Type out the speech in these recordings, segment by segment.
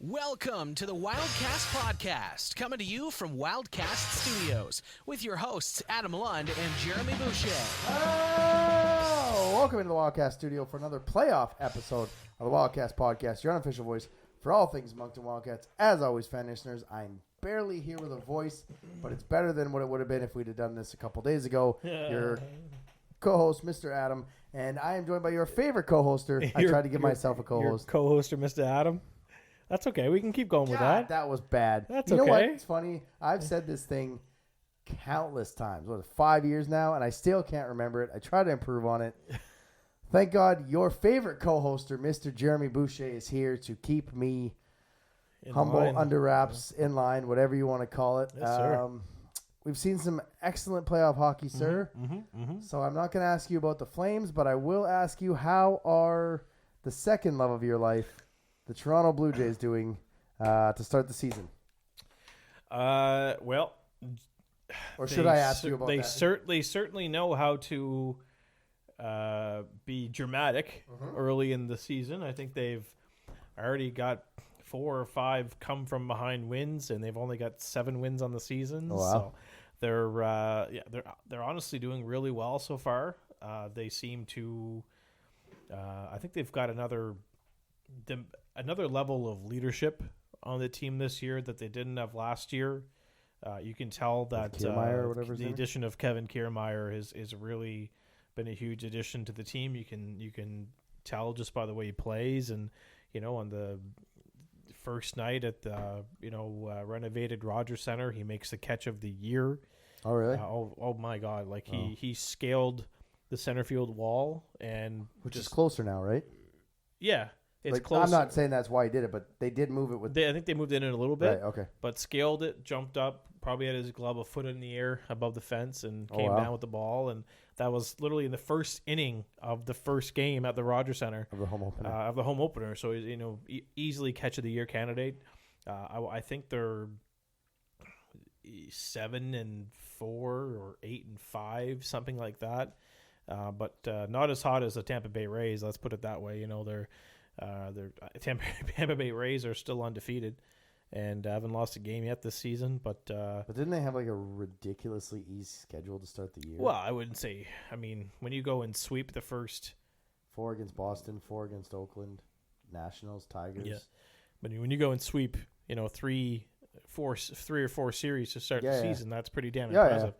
Welcome to the Wildcast Podcast, coming to you from Wildcast Studios, with your hosts Adam Lund and Jeremy Boucher. Oh, welcome into the Wildcast Studio for another playoff episode of the Wildcast Podcast, your unofficial voice for all things Moncton Wildcats. As always, fan listeners, I'm barely here with a voice, but it's better than what it would have been if we'd have done this a couple days ago. Your co-host, Mr. Adam, and I am joined by your favorite co-hoster. I tried to give myself a co-host. Your co-hoster, Mr. Adam. That's okay. We can keep going with God, that. that was bad. That's you know what? okay. It's funny. I've said this thing countless times. What, 5 years now, and I still can't remember it. I try to improve on it. Thank God your favorite co-hoster, Mr. Jeremy Boucher, is here to keep me humble, line. under wraps, in line, whatever you want to call it. Yes, sir. We've seen some excellent playoff hockey, sir. So I'm not going to ask you about the Flames, but I will ask you, how are the second love of your life, the Toronto Blue Jays, doing to start the season? Well, Or should I ask you about they that? They certainly know how to be dramatic early in the season. I think they've already got 4 or 5 come from behind wins, and they've only got 7 wins on the season. Oh, wow. So they're honestly doing really well so far. They seem to. I think they've got another level of leadership on the team this year that they didn't have last year. You can tell that Kiermaier or whatever his the name? addition of Kevin Kiermaier is really been a huge addition to the team. You can tell just by the way he plays, and on the first night at the renovated Rogers Center, he makes the catch of the year. Oh, really? Oh my God! Like he scaled the center field wall, and Which is closer now, right? yeah. It's Like, close. I'm not saying that's why he did it, but they did move it with. I think they moved it in a little bit, Right, okay. but scaled it, jumped up, probably had his glove a foot in the air above the fence, and came wow. down with the ball. And that was literally in the first inning of the first game at the Rogers Center Of the home opener. of the home opener. So easily catch of the year candidate. I think they're 7-4 or 8-5, something like that. But not as hot as the Tampa Bay Rays. Let's put it that way. They're Tampa Bay Rays are still undefeated and haven't lost a game yet this season. But didn't they have like a ridiculously easy schedule to start the year? well, I wouldn't say. I mean, when you go and sweep the first, 4 against Boston, 4 against Oakland, Nationals, Tigers. Yeah. but when you go and sweep, 3 or 4 series to start the season, that's pretty damn impressive.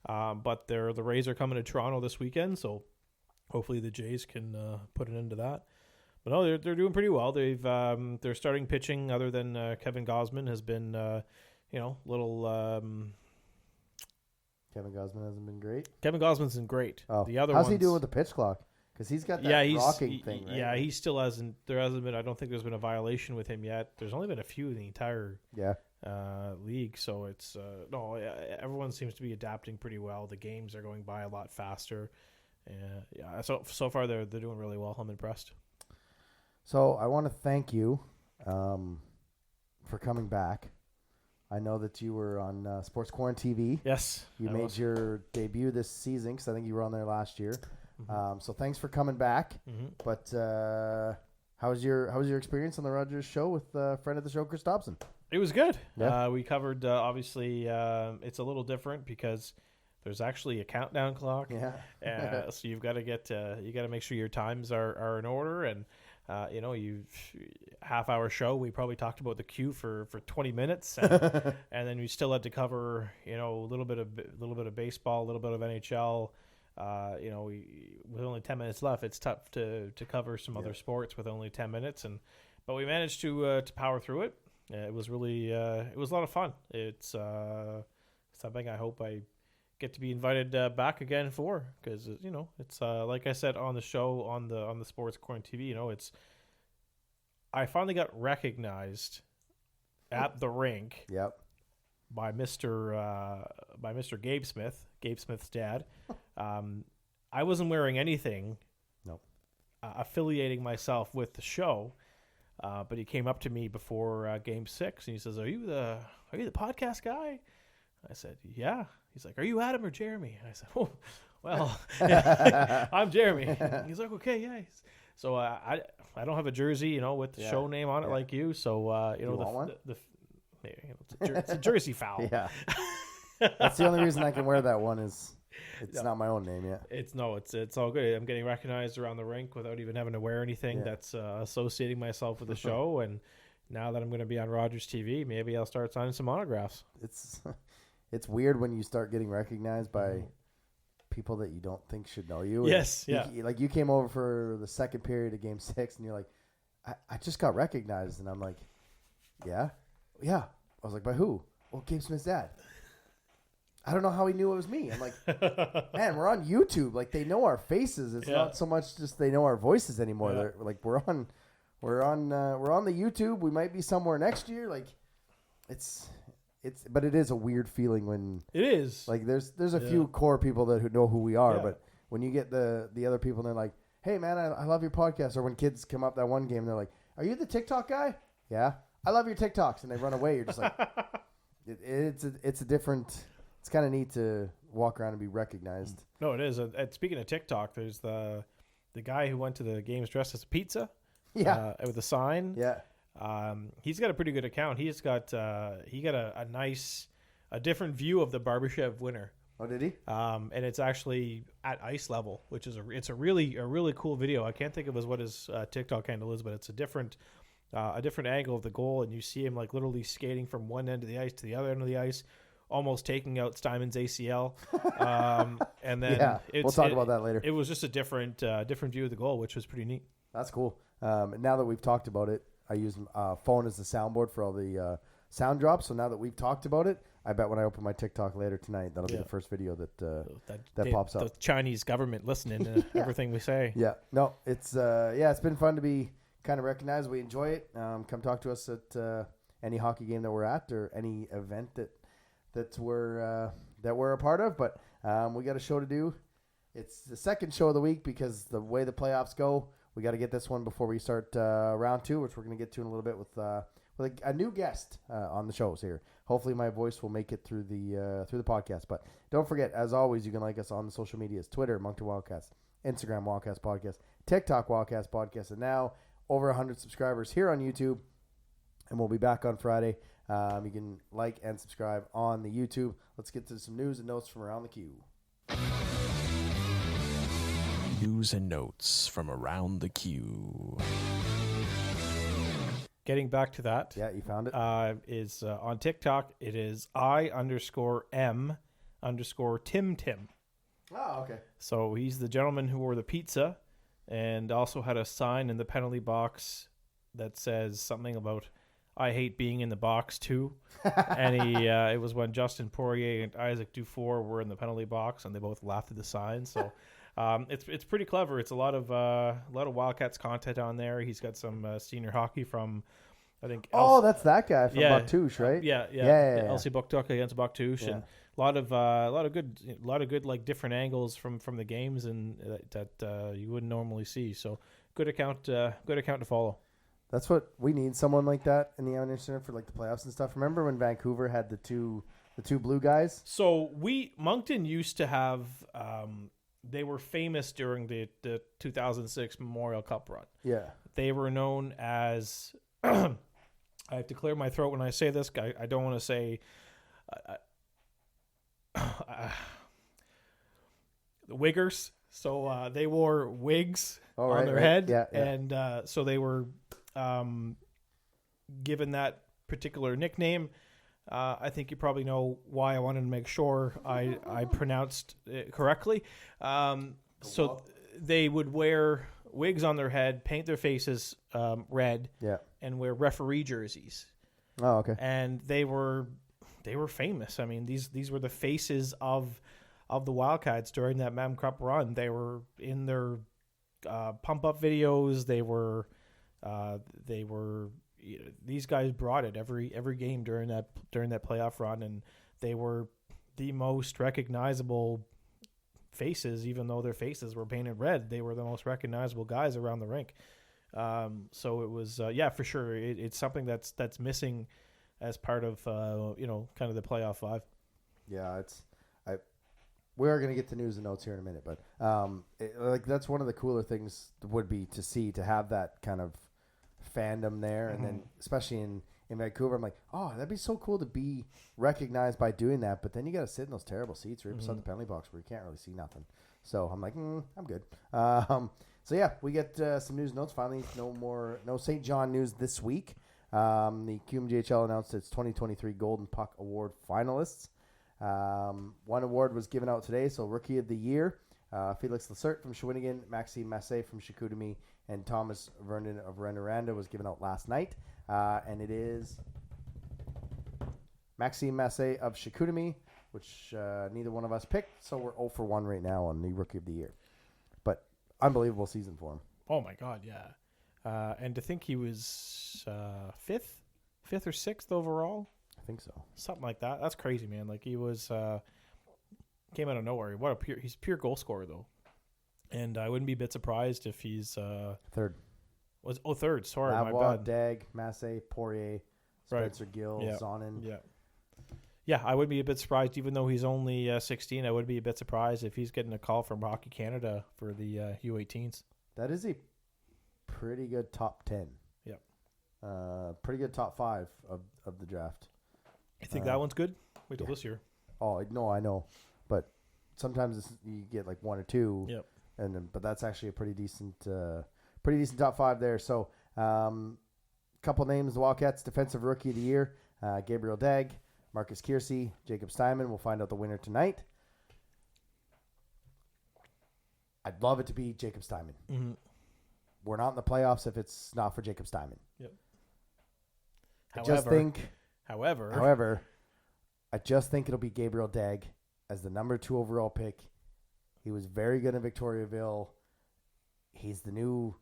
But the Rays are coming to Toronto this weekend, so hopefully the Jays can put an end to that. But no, they're doing pretty well. They're starting pitching other than Kevin Gausman has been little. Kevin Gausman hasn't been great. Kevin Gausman's been great. Oh, The other how's ones, he doing with the pitch clock? Because he's got that rocking thing, right? Yeah, he still hasn't. There hasn't been. I don't think there's been a violation with him yet. There's only been a few in the entire league, so it's everyone seems to be adapting pretty well. The games are going by a lot faster. So far they're doing really well. I'm impressed. So I want to thank you for coming back. I know that you were on Sports Corn TV. Yes, You made your debut this season because I think you were on there last year. So thanks for coming back. But how was your experience on the Rogers show with friend of the show, Chris Dobson? It was good. Yeah. We covered obviously it's a little different because there's actually a countdown clock. Yeah. So you've got to make sure your times are in order, and you half-hour show. We probably talked about the queue for 20 minutes, and, and then we still had to cover a little bit of baseball, a little bit of NHL. With only 10 minutes left, it's tough to cover some other sports with only 10 minutes, but we managed to power through it. It was really it was a lot of fun. It's something I hope I get to be invited back again for, because it's like I said on the show on the Sports Corn TV. I finally got recognized at the rink. Yep. By Mr. Gabe Smith's dad. I wasn't wearing anything. Nope. Affiliating myself with the show, but he came up to me before Game 6 and he says, "Are you the podcast guy?" I said, "Yeah." He's like, "Are you Adam or Jeremy?" And I said, "Oh, well, I'm Jeremy." He's like, "Okay, yeah." So I don't have a jersey, with the show name on it like you. So You want one? It's a jersey foul. Yeah. That's the only reason I can wear that one is it's not my own name yet. It's all good. I'm getting recognized around the rink without even having to wear anything that's associating myself with the show. And now that I'm going to be on Rogers TV, maybe I'll start signing some autographs. It's weird when you start getting recognized by people that you don't think should know you. Yes, Like you came over for the second period of Game 6, and you're like, I just got recognized, and I'm like, yeah. I was like, by who? Well, Gabe Smith's dad. I don't know how he knew it was me. I'm like, man, we're on YouTube. Like, they know our faces. It's not so much just they know our voices anymore. Yeah. They're like, we're on the YouTube. We might be somewhere next year. Like, but it is a weird feeling when it is like there's a few core people that know who we are, Yeah. but when you get the other people, and they're like, hey man, I love your podcast. Or when kids come up that one game, they're like, are you the TikTok guy? Yeah, I love your TikToks, and they run away. You're just like, it's a different. It's kind of neat to walk around and be recognized. No, it is. And speaking of TikTok, there's the guy who went to the games dressed as a pizza. Yeah, with a sign. Yeah. He's got a pretty good account. He's got a different view of the Barbashev winner. Oh, did he? And it's actually at ice level, which is a really cool video. I can't think of what his TikTok handle is, but it's a different angle of the goal, and you see him like literally skating from one end of the ice to the other end of the ice, almost taking out Steinman's ACL. And then we'll talk about that later. It was just a different view of the goal, which was pretty neat. That's cool. Now that we've talked about it, I use phone as the soundboard for all the sound drops. So now that we've talked about it, I bet when I open my TikTok later tonight, that'll be the first video that pops up. The Chinese government listening to everything we say. Yeah. No, it's been fun to be kind of recognized. We enjoy it. Come talk to us at any hockey game that we're at or any event that we're a part of. But we got a show to do. It's the second show of the week because the way the playoffs go, we got to get this one before we start round 2, which we're going to get to in a little bit with a new guest on the shows here. Hopefully, my voice will make it through the podcast. But don't forget, as always, you can like us on the social medias: Twitter, Moncton Wildcats, Instagram, Wildcats Podcast, TikTok, Wildcats Podcast, and now over 100 subscribers here on YouTube. And we'll be back on Friday. You can like and subscribe on the YouTube. Let's get to some news and notes from around the queue. News and notes from around the queue. Getting back to that. Yeah, you found it? Is on TikTok. It is I_M_Tim. Oh, okay. So he's the gentleman who wore the pizza and also had a sign in the penalty box that says something about I hate being in the box too. And it was when Justin Poirier and Isaac Dufour were in the penalty box and they both laughed at the sign. So it's pretty clever. It's a lot of Wildcats content on there. He's got some senior hockey from, I think. That's that guy from Bucktouche, right? Yeah. LC Bucktuck against Bucktouche, and a lot of good like different angles from the games and that you wouldn't normally see. So good account to follow. That's what we need. Someone like that in the Internet for like the playoffs and stuff. Remember when Vancouver had the two blue guys? So Moncton used to have. They were famous during the 2006 Memorial Cup run. Yeah. They were known as, I have to clear my throat when I say this. I don't want to say, the Wiggers. So they wore wigs on their head. Yeah. And so they were given that particular nickname. I think you probably know why. I wanted to make sure I pronounced it correctly. So they would wear wigs on their head, paint their faces red, and wear referee jerseys. Oh, okay. And they were famous. I mean, these were the faces of the Wildcats during that Mem Cup run. They were in their pump up videos. They were. These guys brought it every game during that playoff run, and they were the most recognizable faces. Even though their faces were painted red, they were the most recognizable guys around the rink. So it was for sure. It's something that's missing as part of kind of the playoff 5. Yeah, we are going to get to news and notes here in a minute, but that's one of the cooler things would be to have that kind of fandom there, and then especially in Vancouver, I'm like, oh, that'd be so cool to be recognized by doing that, but then you got to sit in those terrible seats right beside the penalty box where you can't really see nothing. So I'm like, I'm good. So yeah, we get some news and notes. Finally, no St. John news this week. The QMJHL announced its 2023 Golden Puck Award finalists. One award was given out today, so Rookie of the Year, Felix Lacerte from Shawinigan, Maxime Massé from Chicoutimi, and Thomas Vernon of Rouyn-Noranda was given out last night. And it is Maxime Massé of Chicoutimi, which neither one of us picked, so we're 0 for 1 right now on the Rookie of the Year. But unbelievable season for him. Oh, my God, yeah. And to think he was fifth or sixth overall? I think so. Something like that. That's crazy, man. Like, he was came out of nowhere. He's a pure goal scorer, though. And I wouldn't be a bit surprised if he's third. Third. Sorry, Lavoie, my bad. Dag, Massé, Poirier, Spencer Gill, Yeah. Zonin. Yeah. Yeah, I would be a bit surprised, even though he's only 16. I would be a bit surprised if he's getting a call from Hockey Canada for the U18s. That is a pretty good top 10. Yep. Pretty good top 5 of the draft. You think that one's good? Wait till this year. Oh, no, I know. But sometimes you get like 1 or 2. Yep. But that's actually a pretty decent top 5 there. So, couple names: the Wildcats Defensive Rookie of the Year, Gabriel Dag, Marcus Kiersey, Jacob Steinman. We'll find out the winner tonight. I'd love it to be Jacob Steinman. Mm-hmm. We're not in the playoffs if it's not for Jacob Steinman. Yep. However, I just think it'll be Gabriel Dag as the number 2 overall pick. He was very good in Victoriaville. He's the new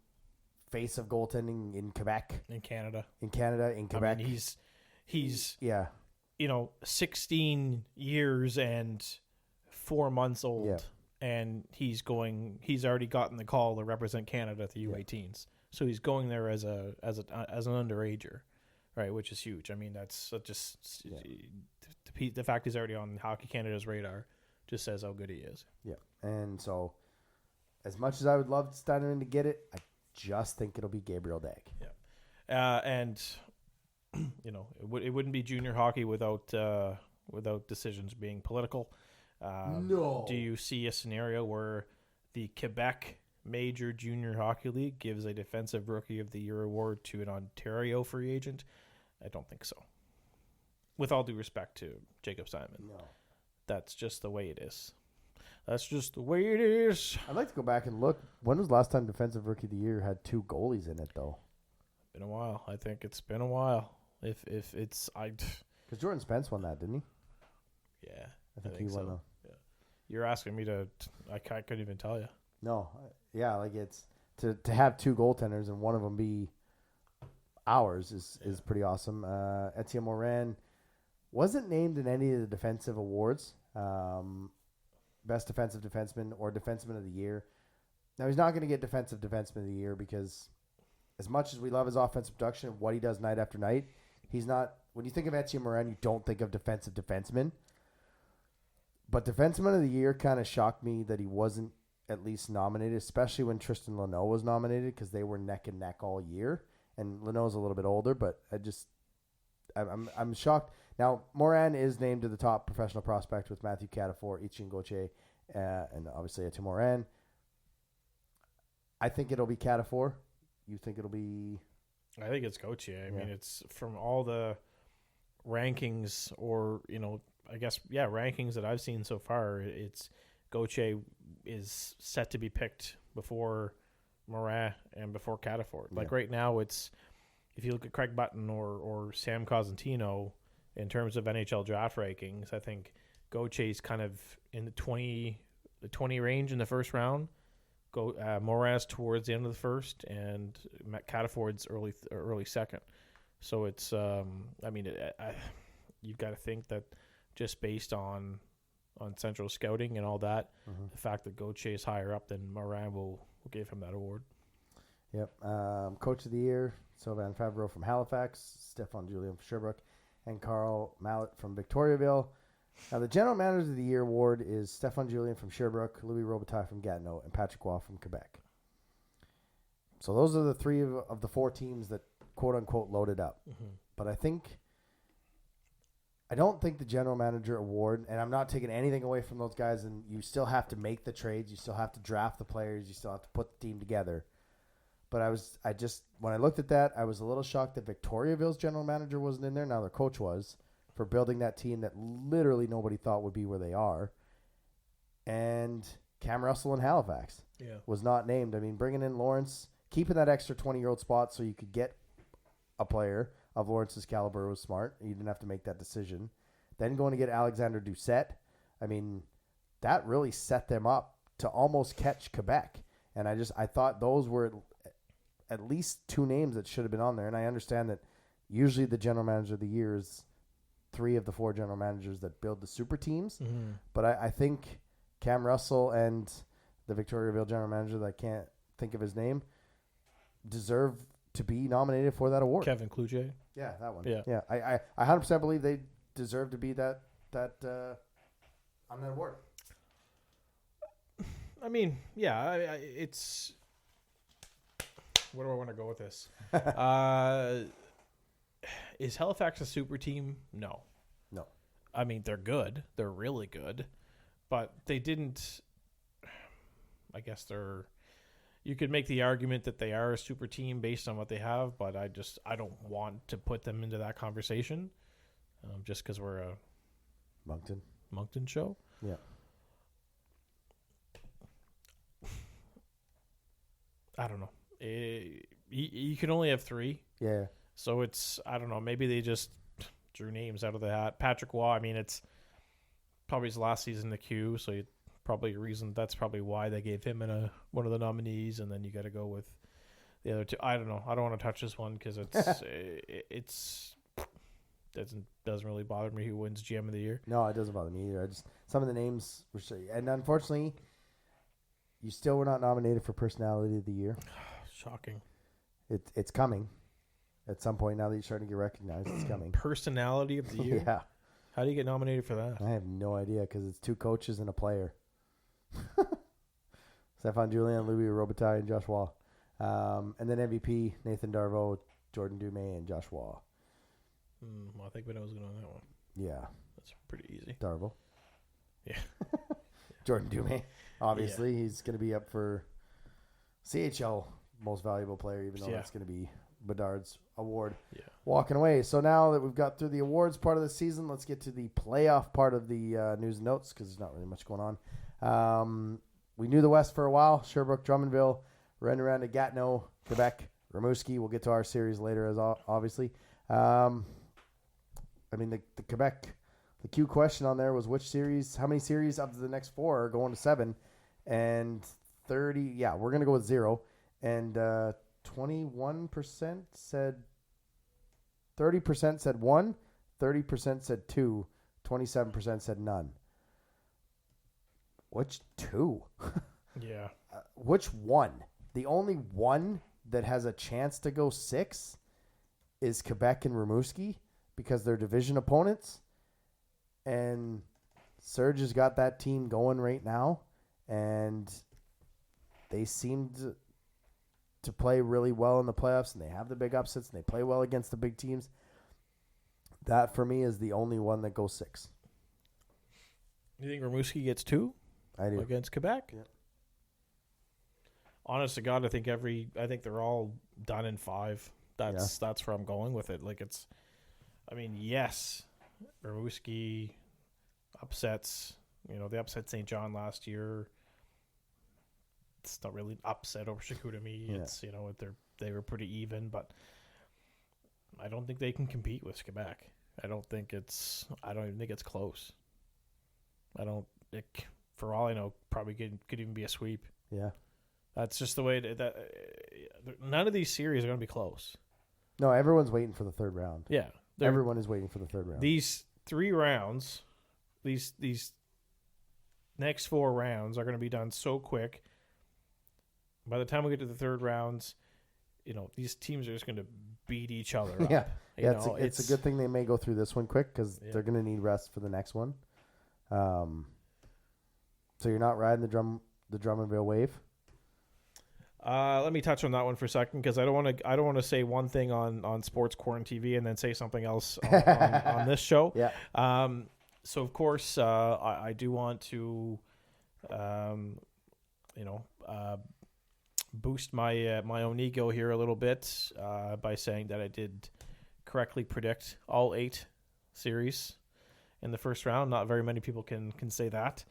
face of goaltending in Quebec. In Canada. In Quebec. I mean, he's yeah. 16 years and 4 months old. Yeah. And he's already gotten the call to represent Canada at the U18s. So he's going there as an underager, right? Which is huge. I mean, the fact he's already on Hockey Canada's radar just says how good he is. Yeah. And so, as much as I would love Steinman to get it, I just think it'll be Gabriel Dag. Yeah. And it wouldn't be junior hockey without decisions being political. No. Do you see a scenario where the Quebec Major Junior Hockey League gives a Defensive Rookie of the Year award to an Ontario free agent? I don't think so. With all due respect to Jacob Steinman. No. That's just the way it is. That's just the way it is. I'd like to go back and look. When was the last time Defensive Rookie of the Year had 2 goalies in it, though? Been a while. I think it's been a while. If it's because Jordan Spence won that, didn't he? Yeah, I think he won. Yeah. You're asking me to. I couldn't even tell you. No, yeah, like it's to have 2 goaltenders and one of them be ours is pretty awesome. Etienne Morin wasn't named in any of the defensive awards, best defensive defenseman or defenseman of the year. Now he's not going to get defensive defenseman of the year because, as much as we love his offensive production and what he does night after night, he's not. When you think of Etienne Morin, you don't think of defensive defenseman. But defenseman of the year kind of shocked me that he wasn't at least nominated, especially when Tristan Leno was nominated because they were neck and neck all year. And Leno's a little bit older, but I'm shocked. Now, Morin is named to the top professional prospect with Matthew Cadafor, Etienne Gauthier, and obviously Etienne Morin. I think it'll be Cadafor. You think it'll be? I think it's Gauthier. I mean, it's from all the rankings or, I guess, rankings that I've seen so far, it's Gauthier is set to be picked before Morin and before Cadafor. Like right now, it's if you look at Craig Button or Sam Cosentino in terms of NHL draft rankings, I think Gauthier's kind of in the 20 range in the first round. Morin's towards the end of the first, and Matt Cataford's early second. So it's you've got to think that just based on central scouting and all that, the fact that Gauthier is higher up than Morin will give him that award. Yep. Coach of the Year, Sylvain Favreau from Halifax, Stefan Julien from Sherbrooke, and Carl Mallet from Victoriaville. Now, the General Manager of the Year award is Stefan Julien from Sherbrooke, Louis Robitaille from Gatineau, and Patrick Roy from Quebec. So those are the three of the four teams that, quote-unquote, loaded up. Mm-hmm. But I don't think the General Manager award, and I'm not taking anything away from those guys, and you still have to make the trades, you still have to draft the players, you still have to put the team together. But when I looked at that, I was a little shocked that Victoriaville's General Manager wasn't in there. Now their coach was, for building that team that literally nobody thought would be where they are. And Cam Russell in Halifax was not named. I mean, bringing in Lawrence, keeping that extra 20-year-old spot so you could get a player of Lawrence's caliber was smart. You didn't have to make that decision. Then going to get Alexander Doucette, I mean, that really set them up to almost catch Quebec. And I thought those were at least two names that should have been on there. And I understand that usually the General Manager of the Year is 3 of the 4 general managers that build the super teams. Mm-hmm. But I think Cam Russell and the Victoriaville General Manager, that I can't think of his name, deserve to be nominated for that award. Kevin Cloutier. Yeah, that one. Yeah. I 100% believe they deserve to be that on that award. I mean, yeah, it's. Where do I want to go with this? Is Halifax a super team? No. I mean, they're good. They're really good. But they didn't. I guess they're. You could make the argument that they are a super team based on what they have, but I don't want to put them into that conversation just because we're a Moncton show. Yeah. I don't know. You can only have 3. Yeah. So it's, I don't know, maybe they just drew names out of the hat. Patrick Roy, I mean, it's probably his last season in the queue, so that's probably why they gave him one of the nominees, and then you got to go with the other 2. I don't know. I don't want to touch this one because it's doesn't really bother me who wins GM of the Year. No, it doesn't bother me either. Some of the names were and unfortunately, you still were not nominated for Personality of the Year. Shocking. It's coming at some point. Now that you're starting to get recognized, it's coming. Personality of the Year. Yeah. How do you get nominated for that? I have no idea because it's 2 coaches and a player. Stefan Julien, Louis Robitaille, and Josh Waugh. And then MVP, Nathan Darvo, Jordan Dumais, and Josh Waugh. Well, I think we know who's going on that one. Yeah. That's pretty easy. Darvo. Yeah. Jordan Dumais. Obviously, he's going to be up for CHL Most Valuable Player, even though that's going to be Bedard's award. Yeah. Walking away. So now that we've got through the awards part of the season, let's get to the playoff part of the news and notes because there's not really much going on. We knew the West for a while. Sherbrooke, Drummondville, ran around to Gatineau, Quebec, Rimouski. We'll get to our series later, as obviously. I mean, the Quebec, the Q question on there was how many series of the next 4 are going to 7? And 30, we're going to go with 0. And 21% said 30% said 1, 30% said 2, 27% said none. Which 2? Yeah. Which 1? The only one that has a chance to go 6 is Quebec and Rimouski because they're division opponents. And Serge has got that team going right now. And they seemed to play really well in the playoffs, and they have the big upsets, and they play well against the big teams. That, for me, is the only one that goes 6. You think Rimouski gets 2? I do. Against Quebec? Yeah. Honest to God, I think they're all done in 5. That's where I'm going with it. Like yes, Rimouski upsets. They upset St. John last year. It's not really an upset over Chicoutimi. Yeah. It's they were pretty even, but I don't think they can compete with Quebec. I don't even think it's close. For all I know, probably could even be a sweep. Yeah. That's just the way that none of these series are going to be close. No, everyone's waiting for the third round. Yeah. Everyone is waiting for the third round. These 3 rounds, these next 4 rounds are going to be done so quick. By the time we get to the third rounds, these teams are just going to beat each other up. Yeah. It's a good thing they may go through this one quick because they're going to need rest for the next one. So you're not riding the Drummondville wave? Let me touch on that one for a second because I don't want to say one thing on Sports Corn TV and then say something else on this show. Yeah. So of course I do want to, boost my my own ego here a little bit by saying that I did correctly predict all 8 series in the first round. Not very many people can say that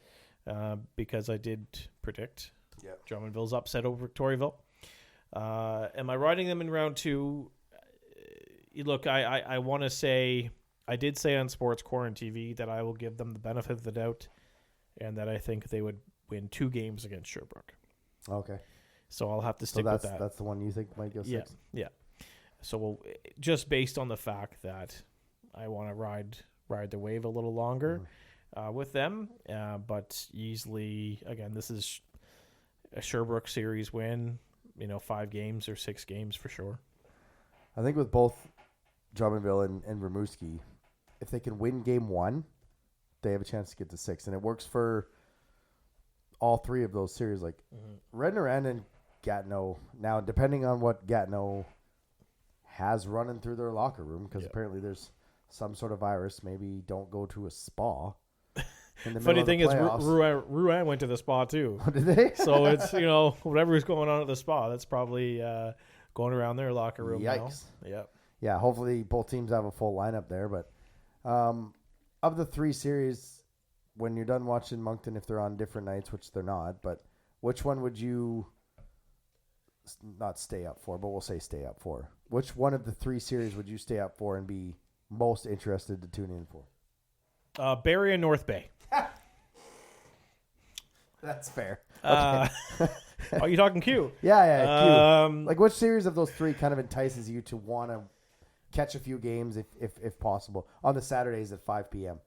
because I did predict. Yep. Drummondville's upset over Victoriaville. Am I riding them in round 2? Look, I want to say, I did say on Sports Corn TV that I will give them the benefit of the doubt and that I think they would win 2 games against Sherbrooke. Okay. So I'll have to stick with that. That's the one you think might go 6? Yeah. So we'll, just based on the fact that I want to ride the wave a little longer with them, but easily, again, this is a Sherbrooke series win, 5 games or 6 games for sure. I think with both Drummondville and Rimouski, if they can win game 1, they have a chance to get to 6. And it works for all 3 of those series. Like Redner and Gatineau, now depending on what Gatineau has running through their locker room, because apparently there's some sort of virus, maybe don't go to a spa. Funny thing is, Rouen went to the spa too. Oh, did they? So it's, whatever's going on at the spa, that's probably going around their locker room. Yikes. Now. Yep. Yeah, hopefully both teams have a full lineup there. But of the 3 series, when you're done watching Moncton, if they're on different nights, which they're not, but which one would you not stay up for, but we'll say stay up for? Which one of the 3 series would you stay up for and be most interested to tune in for? Barrie and North Bay. That's fair. Okay. Are you talking Q? Yeah. Q. Like, which series of those 3 kind of entices you to want to catch a few games, if possible, on the Saturdays at 5 p.m.?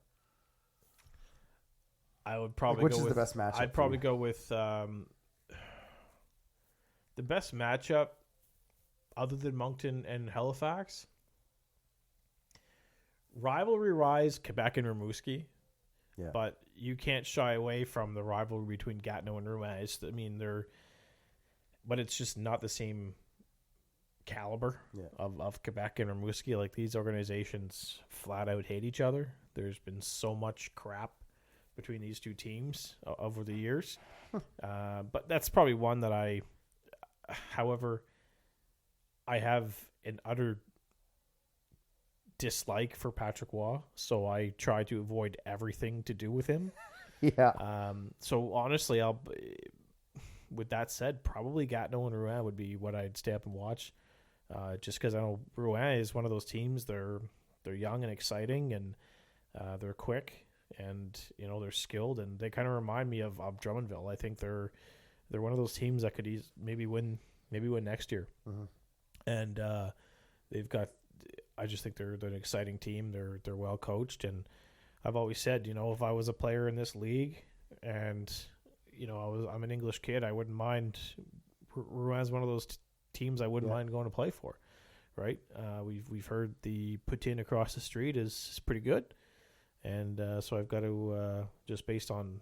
I would probably which go is with, the best matchup? I'd probably go with the best matchup other than Moncton and Halifax. Rivalry rise, Quebec and Rimouski. Yeah. But you can't shy away from the rivalry between Gatineau and Rouen. But it's just not the same caliber of Quebec and Rimouski. Like, these organizations flat out hate each other. There's been so much crap between these 2 teams over the years. But that's probably one that however, I have an utter dislike for Patrick Waugh, so I try to avoid everything to do with him. Yeah. So honestly, with that said, probably Gatineau and Rouen would be what I'd stay up and watch. Just because I know Rouen is one of those teams. They're young and exciting, and they're quick, and they're skilled, and they kind of remind me of Drummondville. I think they're one of those teams that could maybe win next year. And they've got. I just think they're an exciting team. They're well coached, and I've always said, if I was a player in this league, and I'm an English kid, I wouldn't mind. Rouen's one of those teams I wouldn't mind going to play for, right? We've heard the Poutine across the street is pretty good, and so I've got to just based on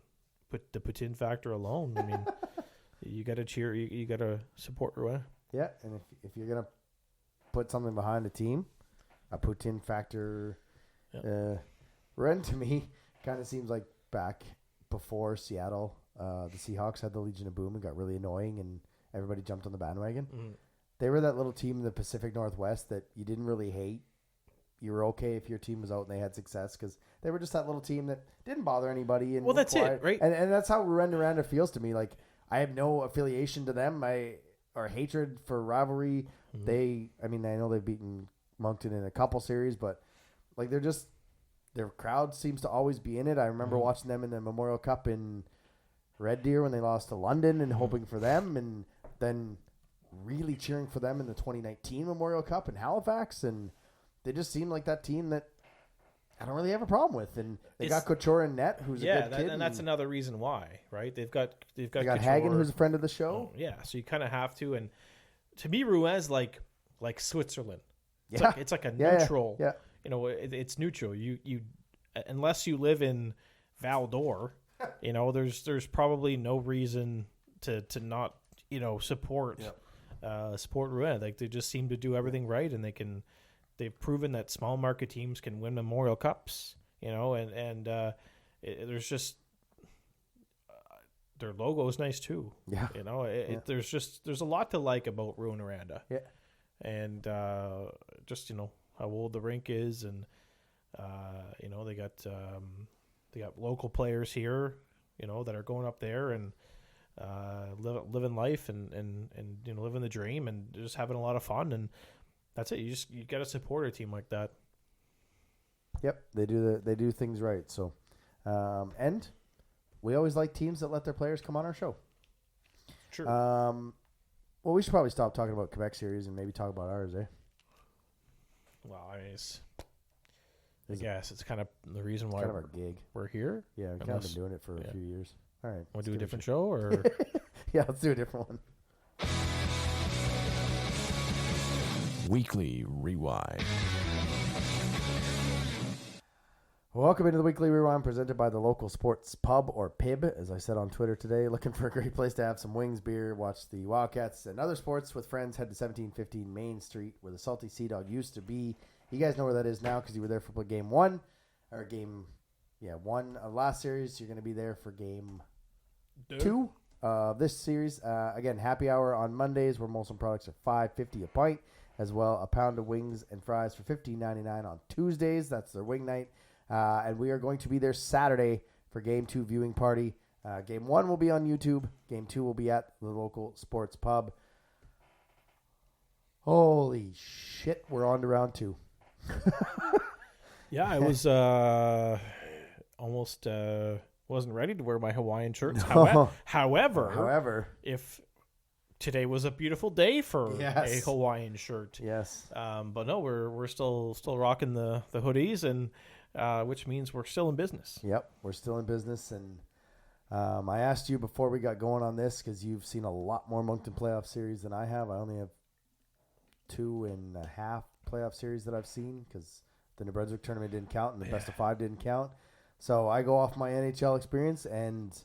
the Poutine factor alone. I mean, you got to cheer, you got to support Rouen. Yeah, and if you're gonna put something behind a team, a Poutine factor. Ren to me kind of seems like back before Seattle, the Seahawks had the Legion of Boom and got really annoying, and everybody jumped on the bandwagon. They were that little team in the Pacific Northwest that you didn't really hate. You were okay if your team was out and they had success because they were just that little team that didn't bother anybody. And that's quiet. it, right? And that's how Rouyn-Noranda feels to me. Like, I have no affiliation to them. Or hatred for rivalry. I know they've beaten Moncton in a couple series, but like their crowd seems to always be in it. I remember watching them in the Memorial Cup in Red Deer when they lost to London and hoping for them, and then really cheering for them in the 2019 Memorial Cup in Halifax, and they just seem like that team that I don't really have a problem with. And they got Couture in net, who's a good kid. And that's another reason why, right? They've got Hagen, who's a friend of the show. So you kind of have to. And to me, Rouen's like Switzerland. It's like a neutral. Yeah. It's neutral. You unless you live in Val-d'Or, you know, there's probably no reason to not, you know, support Rouen. Like, they just seem to do everything right, and they've proven that small market teams can win Memorial Cups, you know, and there's just their logo is nice too. Yeah. You know, there's a lot to like about Rouyn-Noranda. Yeah. And just, you know, how old the rink is, and you know, they got local players here, you know, that are going up there and living life and you know, living the dream and just having a lot of fun, and that's it. You got to support a team like that. Yep, they do things right. So, and we always like teams that let their players come on our show. Sure. Well, we should probably stop talking about Quebec series and maybe talk about ours, eh? Well, I guess it's kind of the reason why kind of our gig. We're here. Yeah, we've kind of been doing it for a few years. All right. Want to do a different show, or? Yeah, let's do a different one. Weekly Rewind. Welcome into the Weekly Rewind, presented by the local sports pub, or PIB, as I said on Twitter today. Looking for a great place to have some wings, beer, watch the Wildcats and other sports with friends. Head to 1715 Main Street, where the Salty Sea Dog used to be. You guys know where that is now because you were there for game one of last series. You're going to be there for game two of this series. Again, happy hour on Mondays, where Molson products are $5.50 a pint, as well a pound of wings and fries for $15.99 on Tuesdays. That's their wing night. And we are going to be there Saturday for Game 2 viewing party. Game 1 will be on YouTube. Game 2 will be at the local sports pub. Holy shit, we're on to round 2. Yeah, I was almost wasn't ready to wear my Hawaiian shirts. No. However, if today was a beautiful day for a Hawaiian shirt. Yes. But no, we're still rocking the hoodies, and which means we're still in business. Yep, we're still in business. And I asked you before we got going on this because you've seen a lot more Moncton playoff series than I have. I only have 2.5 playoff series that I've seen because the New Brunswick tournament didn't count and the best of 5 didn't count. So I go off my NHL experience, and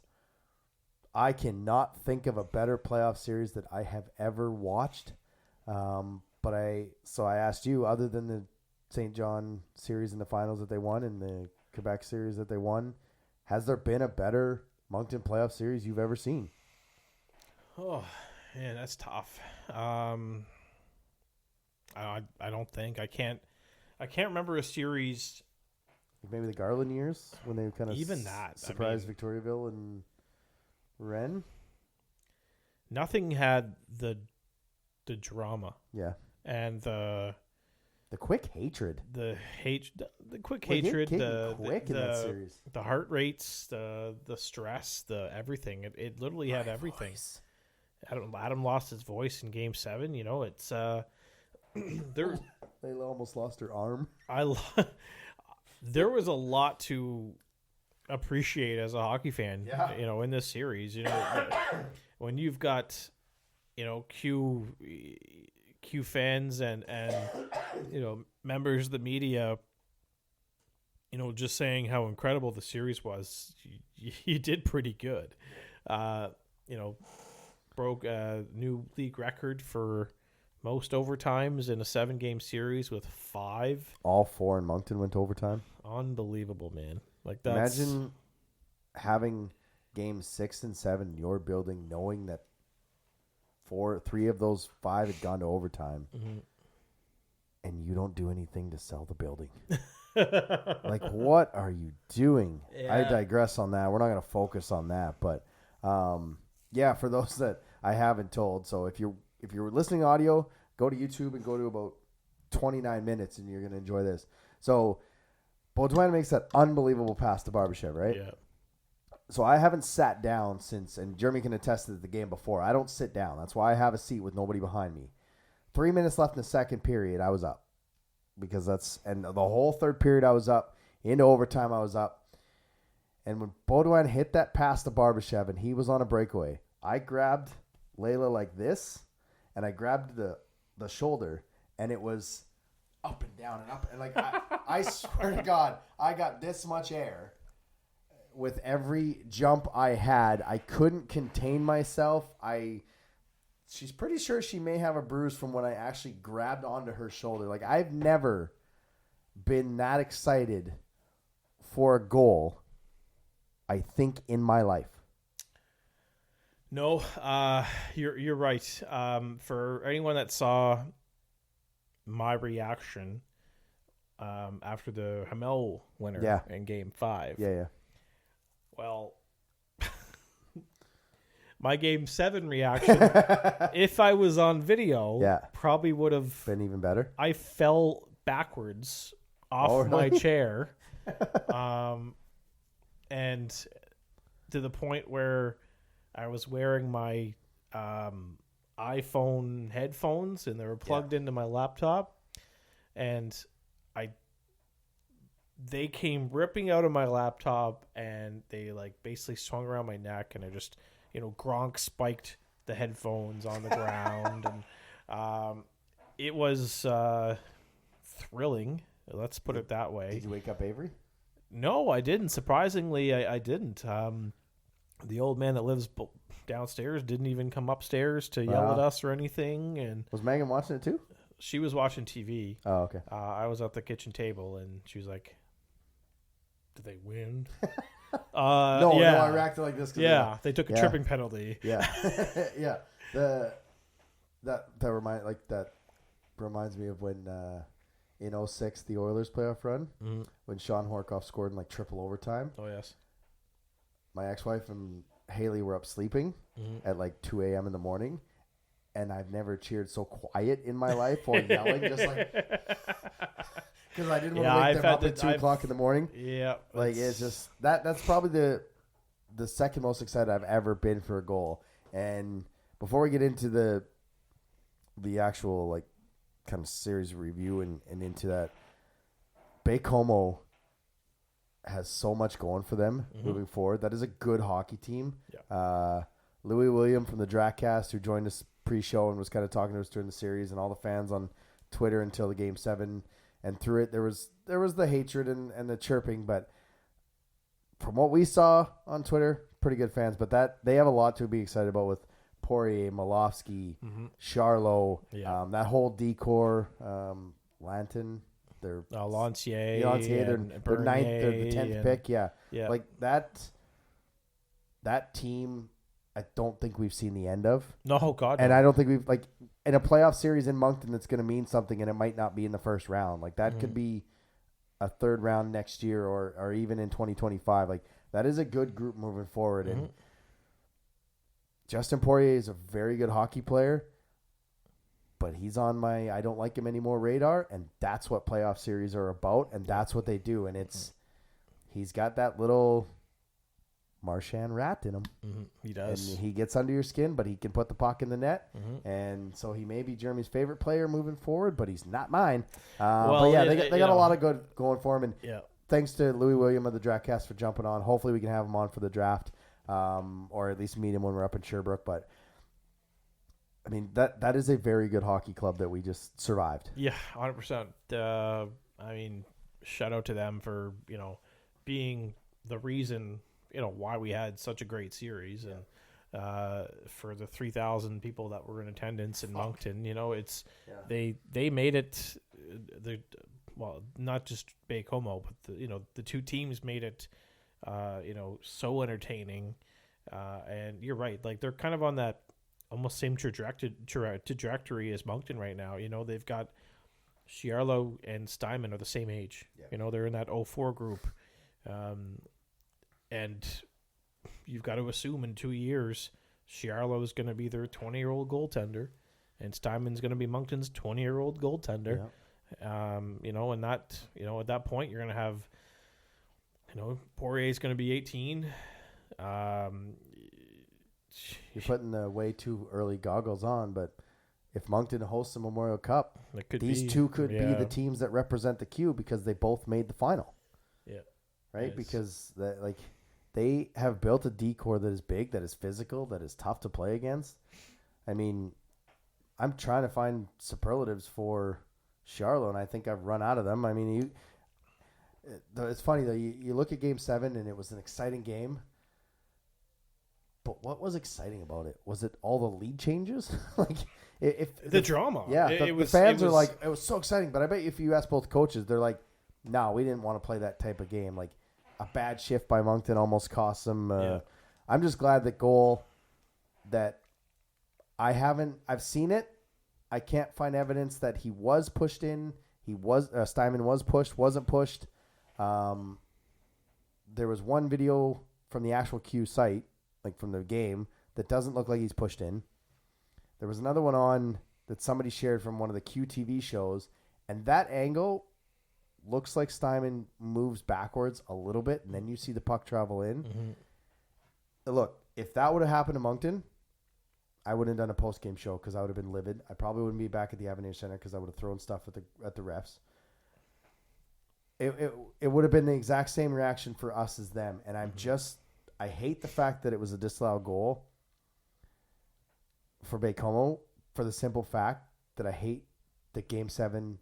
I cannot think of a better playoff series that I have ever watched. But I asked you, other than the St. John series in the finals that they won and the Quebec series that they won, has there been a better Moncton playoff series you've ever seen? Oh, man, that's tough. I don't think I can't remember a series. Maybe the Garland years when they kind of surprised Victoriaville and Rennes. Nothing had the drama. Yeah, and the quick hatred. The quick hatred. Quick in that series. The heart rates. The stress. The everything. It literally had everything. Voice. Adam lost his voice in Game 7. You know, it's there. Layla almost lost her arm. There was a lot to appreciate as a hockey fan. Yeah. You know, in this series, you know, when you've got, you know, Q fans and you know, members of the media, you know, just saying how incredible the series was, you did pretty good. You know, broke a new league record for most overtimes in a 7-game series with 5. All 4 in Moncton went to overtime. Unbelievable, man. Like, that's... Imagine having games 6 and 7 in your building, knowing that 3 of those 5 had gone to overtime, and you don't do anything to sell the building. Like, what are you doing? Yeah. I digress on that. We're not going to focus on that, but yeah, for those that I haven't told. So if you're listening audio, go to YouTube and go to about 29 minutes, and you're going to enjoy this. So Baudouin makes that unbelievable pass to Barbashev, right? Yeah. So I haven't sat down since, and Jeremy can attest to the game before. I don't sit down. That's why I have a seat with nobody behind me. 3 minutes left in the second period, I was up. And the whole third period I was up. Into overtime I was up. And when Baudouin hit that pass to Barbashev and he was on a breakaway, I grabbed Layla like this, and I grabbed the shoulder, and it was up and down and up. And like, I swear to God, I got this much air. with every jump I had, I couldn't contain myself. She's pretty sure she may have a bruise from when I actually grabbed onto her shoulder. Like, I've never been that excited for a goal, I think, in my life. No, you're right. For anyone that saw my reaction after the Hamel winner in Game 5. Yeah. Well, my Game 7 reaction, if I was on video, probably would have been even better. I fell backwards off my chair, and to the point where I was wearing my iPhone headphones, and they were plugged into my laptop, and they came ripping out of my laptop, and they like basically swung around my neck, and I just, Gronk spiked the headphones on the ground, and it was thrilling. Let's put it that way. Did you wake up Avery? No, I didn't. Surprisingly, I didn't. The old man that lives downstairs didn't even come upstairs to yell at us or anything. And was Megan watching it too? She was watching TV. Oh, okay. I was at the kitchen table, and she was like, "Did they win?" No, I reacted like this. Yeah, they took a tripping penalty. Yeah, yeah. That reminds me of when in 2006 the Oilers playoff run when Sean Horkoff scored in like triple overtime. Oh yes. My ex-wife and Haley were up sleeping at like 2 a.m. in the morning, and I've never cheered so quiet in my life or yelling, just like because I didn't want to wake them up at 2 o'clock in the morning. Yeah, like it's just that's probably the second most excited I've ever been for a goal. And before we get into the actual like kind of series review and into that, Baie-Comeau has so much going for them moving forward. That is a good hockey team. Yeah. Louis William from the Draftcast, who joined us pre-show and was kind of talking to us during the series, and all the fans on Twitter until the Game 7 and through it, there was the hatred and the chirping, but from what we saw on Twitter, pretty good fans. But that they have a lot to be excited about with Poirier, Malofsky, Charlot, that whole decor, Lanton. They're Lancier, they're ninth, they're the 10th pick. Yeah. Like that team, I don't think we've seen the end of. No, God. And no. I don't think we've like in a playoff series in Moncton that's going to mean something, and it might not be in the first round. Like that could be a third round next year or even in 2025. Like that is a good group moving forward. And Justin Poirier is a very good hockey player. But he's on my I don't like him anymore radar, and that's what playoff series are about, and that's what they do. And he's got that little Marchand rat in him. He does. And he gets under your skin, but he can put the puck in the net. And so he may be Jeremy's favorite player moving forward, but he's not mine. But yeah, they got a lot of good going for him. And thanks to Louis William of the Draftcast for jumping on. Hopefully we can have him on for the draft, or at least meet him when we're up in Sherbrooke. But I mean, that is a very good hockey club that we just survived. Yeah, 100%. I mean, shout out to them for, being the reason, why we had such a great series. And for the 3,000 people that were in attendance in Moncton, they made it, not just Baie-Comeau, but the two teams made it, so entertaining. And you're right. Like, they're kind of on that almost same trajectory as Moncton right now. They've got Chiarlo and Steinman are the same age. They're in that 04 group. And you've got to assume in 2 years, Chiarlo is going to be their 20-year-old goaltender, and Steinman's going to be Moncton's 20-year-old goaltender. And that, at that point, you're going to have, Poirier's going to be 18. You're putting the way too early goggles on, but if Moncton hosts a Memorial Cup, these two could be the teams that represent the Q because they both made the final. Yeah. Right? Yes. Because they have built a decor that is big, that is physical, that is tough to play against. I mean, I'm trying to find superlatives for Charlotte, and I think I've run out of them. I mean, It's funny though. You look at Game 7 and it was an exciting game. But what was exciting about it? Was it all the lead changes? Like if the drama. Yeah, the fans are like, it was so exciting. But I bet if you ask both coaches, they're like, no, we didn't want to play that type of game. Like a bad shift by Moncton almost cost them. I'm just glad that goal that I've seen it. I can't find evidence that he was pushed in. Steinman was pushed, wasn't pushed. There was one video from the actual Q site, like from the game, that doesn't look like he's pushed in. There was another one on that somebody shared from one of the Q TV shows, and that angle looks like Steinman moves backwards a little bit, and then you see the puck travel in. Mm-hmm. Look, if that would have happened to Moncton, I wouldn't have done a post-game show because I would have been livid. I probably wouldn't be back at the Avenir Center because I would have thrown stuff at the refs. It would have been the exact same reaction for us as them, and I hate the fact that it was a disallowed goal for Baie-Comeau for the simple fact that I hate that Game 7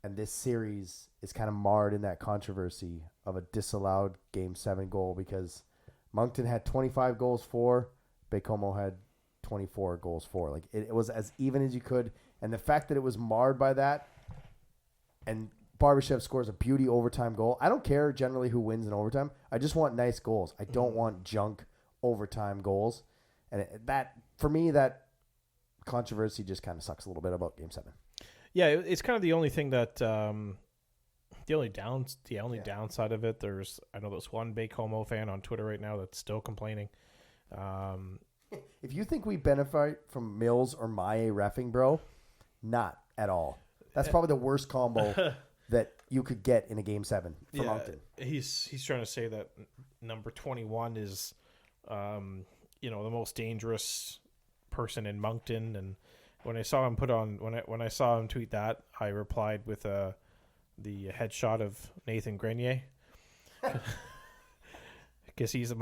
and this series is kind of marred in that controversy of a disallowed Game 7 goal because Moncton had 25 goals for, Baie-Comeau had 24 goals for. Like it was as even as you could, and the fact that it was marred by that, and Barbashev scores a beauty overtime goal. I don't care generally who wins in overtime. I just want nice goals. I don't want junk overtime goals, and that for me that controversy just kind of sucks a little bit about Game 7. Yeah, it's kind of the only thing that the only downside of it. I know there's one Baie-Comeau fan on Twitter right now that's still complaining. If you think we benefit from Mills or Maé reffing, bro, not at all. That's probably the worst combo that you could get in a Game 7 for Moncton. He's trying to say that number 21 is, the most dangerous person in Moncton. And when I saw him when I saw him tweet that, I replied with the headshot of Nathan Grenier. Because he's the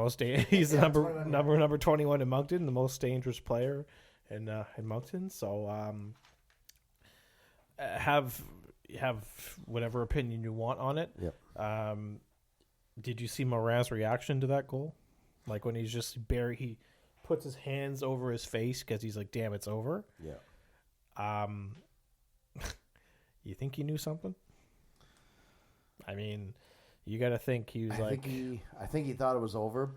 number 21 in Moncton, the most dangerous player in Moncton. So have whatever opinion you want on it. Yep. Did you see Morin's reaction to that goal? Like when he's just he puts his hands over his face because he's like, "Damn, it's over." Yeah. You think he knew something? I mean, you got to think he was I think he thought it was over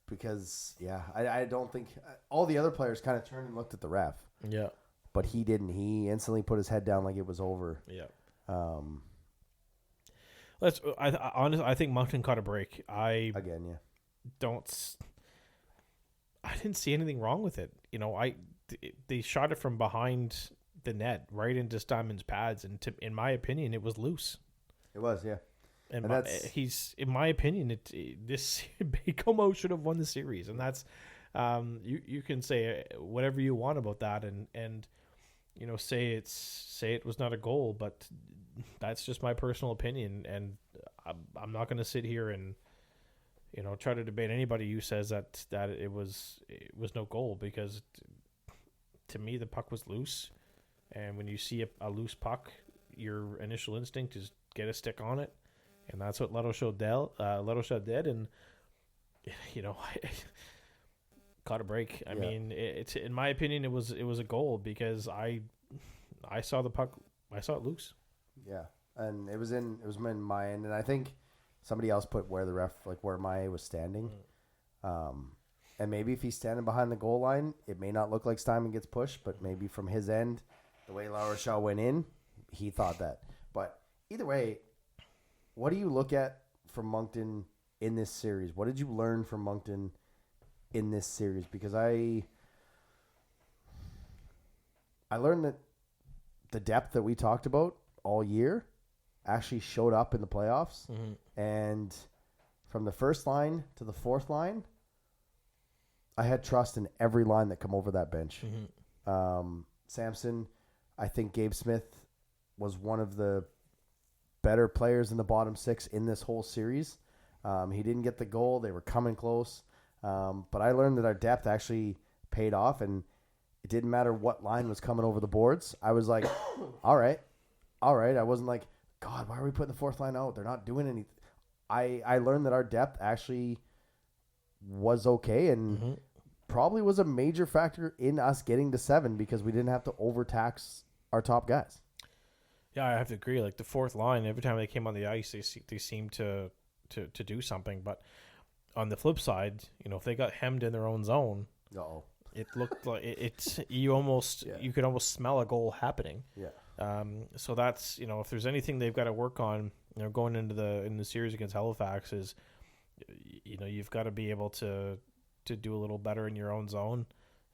because, I don't think all the other players kind of turned and looked at the ref. Yeah. But he didn't. He instantly put his head down like it was over. Yeah. I think Moncton caught a break. I didn't see anything wrong with it. They shot it from behind the net right into Steinman's pads, and in my opinion, it was loose. It was, yeah. And in my opinion, this Baie-Comeau should have won the series, and that's you can say whatever you want about that, and say it was not a goal, but that's just my personal opinion, and I'm not going to sit here and try to debate anybody who says that it was no goal, because to me the puck was loose, and when you see a loose puck, your initial instinct is get a stick on it. And that's what Ladouceur did, and caught a break. I mean, it's in my opinion, it was a goal because I saw the puck, I saw it loose. Yeah, and it was in my end, and I think somebody else put where Maé was standing, and maybe if he's standing behind the goal line, it may not look like Steinman gets pushed, but maybe from his end, the way La Rochelle went in, he thought that. But either way. What do you look at from Moncton in this series? What did you learn from Moncton in this series? Because I learned that the depth that we talked about all year actually showed up in the playoffs. Mm-hmm. And from the first line to the fourth line, I had trust in every line that come over that bench. Mm-hmm. Samson, I think Gabe Smith was one of the better players in the bottom six in this whole series. He didn't get the goal. They were coming close. But I learned that our depth actually paid off, and it didn't matter what line was coming over the boards. I was like, all right. I wasn't like, God, why are we putting the fourth line out? They're not doing anything. I learned that our depth actually was okay and probably was a major factor in us getting to 7 because we didn't have to overtax our top guys. Yeah, I have to agree. Like the fourth line, every time they came on the ice, they seemed to do something. But on the flip side, if they got hemmed in their own zone, it looked like you could almost smell a goal happening. Yeah. So that's if there's anything they've got to work on, going into the series against Halifax is, you've got to be able to do a little better in your own zone,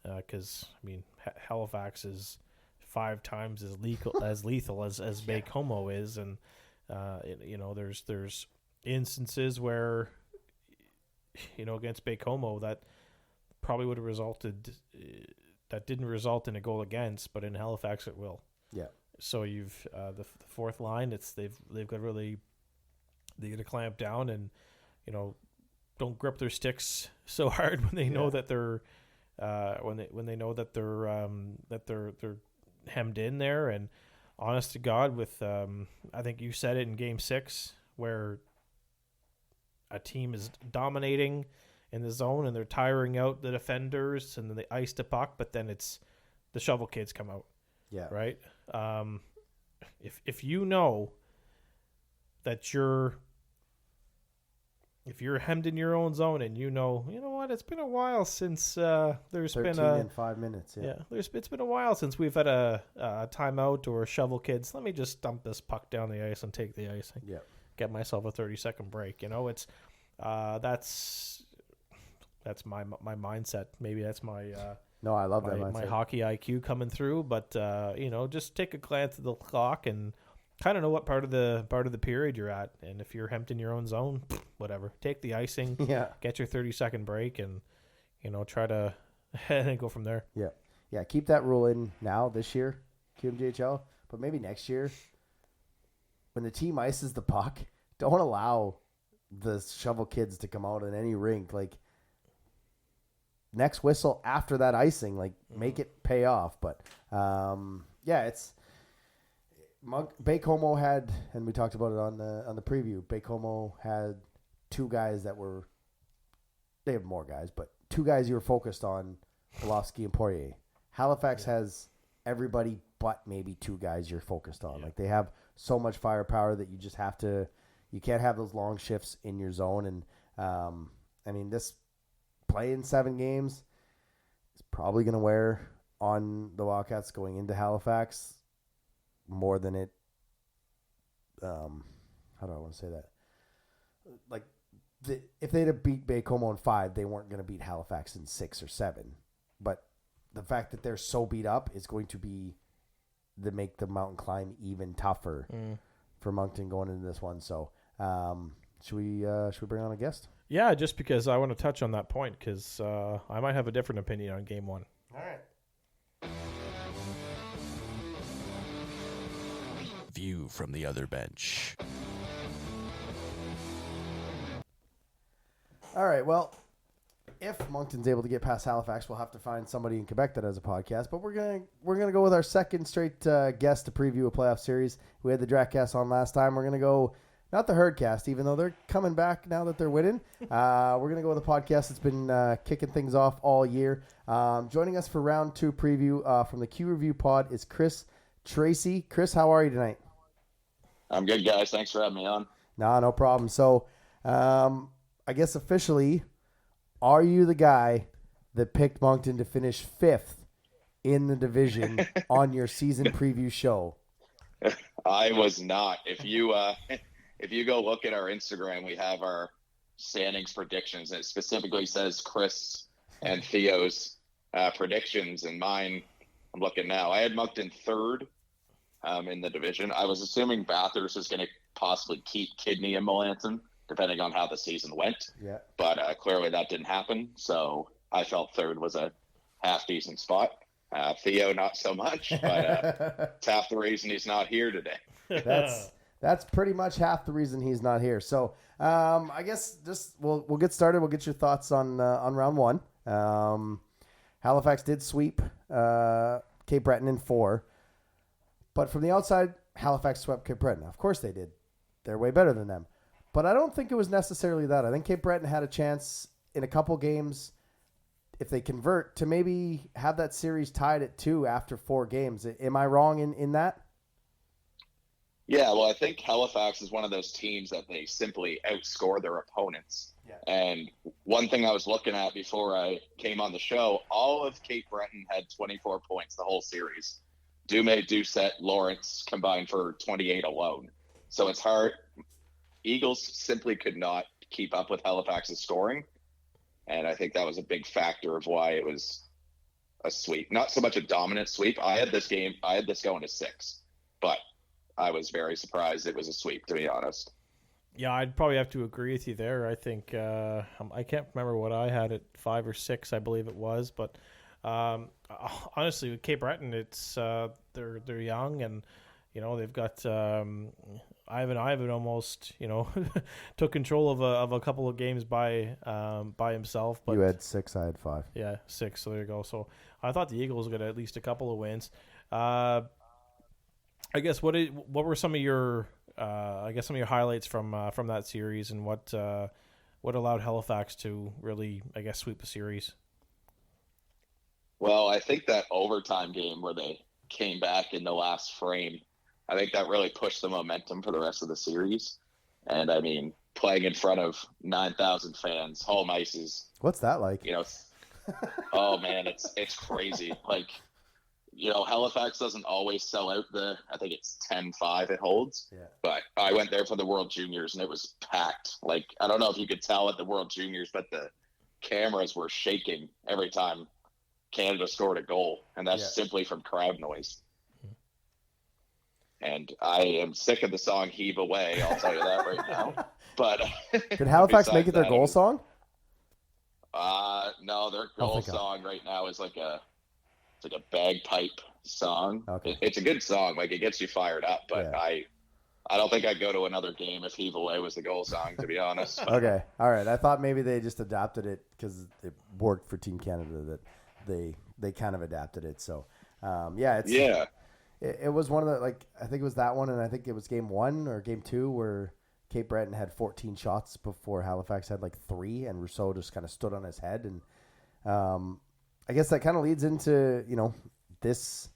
because Halifax is 5 times as lethal as Baie-Comeau is, and there's instances where against Baie-Comeau that probably would have resulted that didn't result in a goal against, but in Halifax it will. Yeah. So you've the fourth line. They've got they got to clamp down and don't grip their sticks so hard when they know that they're when they know that they're hemmed in there. And honest to God, with I think you said it in Game 6 where a team is dominating in the zone and they're tiring out the defenders and then they ice the puck, but then it's the shovel kids come out. Yeah. Right. If you know that if you're hemmed in your own zone and you know what, it's been a while since there's 13 been in 5 minutes. Yeah. It's been a while since we've had a timeout or a shovel kids. Let me just dump this puck down the ice and take the ice. And get myself a 30-second break. It's that's my mindset. Maybe that's my no, I love that mindset. My hockey IQ coming through. But just take a glance at the clock and kind of know what part of the period you're at. And if you're hemmed in your own zone, whatever, take the icing. Get your 30-second break and try to and go from there. Yeah. Keep that rule in now this year, QMJHL, but maybe next year. When the team ices the puck, don't allow the shovel kids to come out in any rink. Like, next whistle after that icing, like, make it pay off. But, it's Baie-Comeau had, and we talked about it on the preview, Baie-Comeau had 2 guys they have more guys, but 2 guys you were focused on, Belofsky and Poirier. Halifax has everybody but maybe 2 guys you're focused on. Like, they have so much firepower that you can't have those long shifts in your zone. And this playing 7 games is probably going to wear on the Wildcats going into Halifax more than it. How do I want to say that? Like, if they'd have beat Baie-Comeau in 5, they weren't going to beat Halifax in 6 or 7. But the fact that they're so beat up is going to make the mountain climb even tougher for Moncton going into this one. So, should we bring on a guest? Yeah, just because I want to touch on that point because I might have a different opinion on Game 1. All right. View from the other bench. All right. Well, if Moncton's able to get past Halifax, we'll have to find somebody in Quebec that has a podcast. But we're gonna go with our second straight guest to preview a playoff series. We had the Draftcast on last time. We're gonna go not the Herdcast, even though they're coming back now that they're winning. We're gonna go with a podcast that's been kicking things off all year. Joining us for round 2 preview from the Q Review Pod is Chris Tracy. Chris, how are you tonight? I'm good, guys. Thanks for having me on. No problem. So, I guess officially, are you the guy that picked Moncton to finish 5th in the division on your season preview show? I was not. If you go look at our Instagram, we have our standings predictions. And it specifically says Chris and Theo's predictions, and mine. I'm looking now. I had Moncton 3rd in the division. I was assuming Bathurst was going to possibly keep Kidney and Melanson, depending on how the season went. Yeah. But clearly that didn't happen. So I felt 3rd was a half-decent spot. Theo, not so much, but it's half the reason he's not here today. That's pretty much half the reason he's not here. So I guess we'll get started. We'll get your thoughts on round 1. Halifax did sweep Cape Breton in 4. But from the outside, Halifax swept Cape Breton. Of course they did. They're way better than them. But I don't think it was necessarily that. I think Cape Breton had a chance in a couple games, if they convert, to maybe have that series tied at 2 after 4 games. Am I wrong in that? Yeah, well, I think Halifax is one of those teams that they simply outscore their opponents. Yeah. And one thing I was looking at before I came on the show, all of Cape Breton had 24 points the whole series. Dume, Doucette, Lawrence combined for 28 alone. So it's hard. Eagles simply could not keep up with Halifax's scoring. And I think that was a big factor of why it was a sweep. Not so much a dominant sweep. I had this going to 6. But I was very surprised it was a sweep, to be honest. Yeah, I'd probably have to agree with you there. I think I can't remember what I had at 5 or 6, I believe it was. But honestly, with Cape Breton, it's they're young, and they've got Ivan almost took control of a couple of games by himself. But you had 6, I had 5. Yeah, 6. So there you go. So I thought the Eagles got at least a couple of wins. I guess what were some of your highlights from that series, and what allowed Halifax to really, I guess, sweep the series? Well, I think that overtime game where they came back in the last frame, I think that really pushed the momentum for the rest of the series. And I mean, playing in front of 9,000 fans, home ice is. What's that like? Oh man, it's crazy. Like, Halifax doesn't always sell out I think it's 10-5 it holds. Yeah. But I went there for the World Juniors and it was packed. Like, I don't know if you could tell at the World Juniors, but the cameras were shaking every time Canada scored a goal. And that's simply from crowd noise. And I am sick of the song Heave Away, I'll tell you that right now. But did Halifax make it their goal song? No, their goal song right now is like a bagpipe song. Okay. It's a good song, like it gets you fired up, but I don't think I'd go to another game if Heave Away was the goal song, to be honest. Okay, all right. I thought maybe they just adapted it because it worked for Team Canada, that they kind of adapted it. So it was one of the, I think it was that one, and I think it was game 1 or game 2 where Cape Breton had 14 shots before Halifax had 3, and Rousseau just kind of stood on his head. And I guess that kind of leads into, this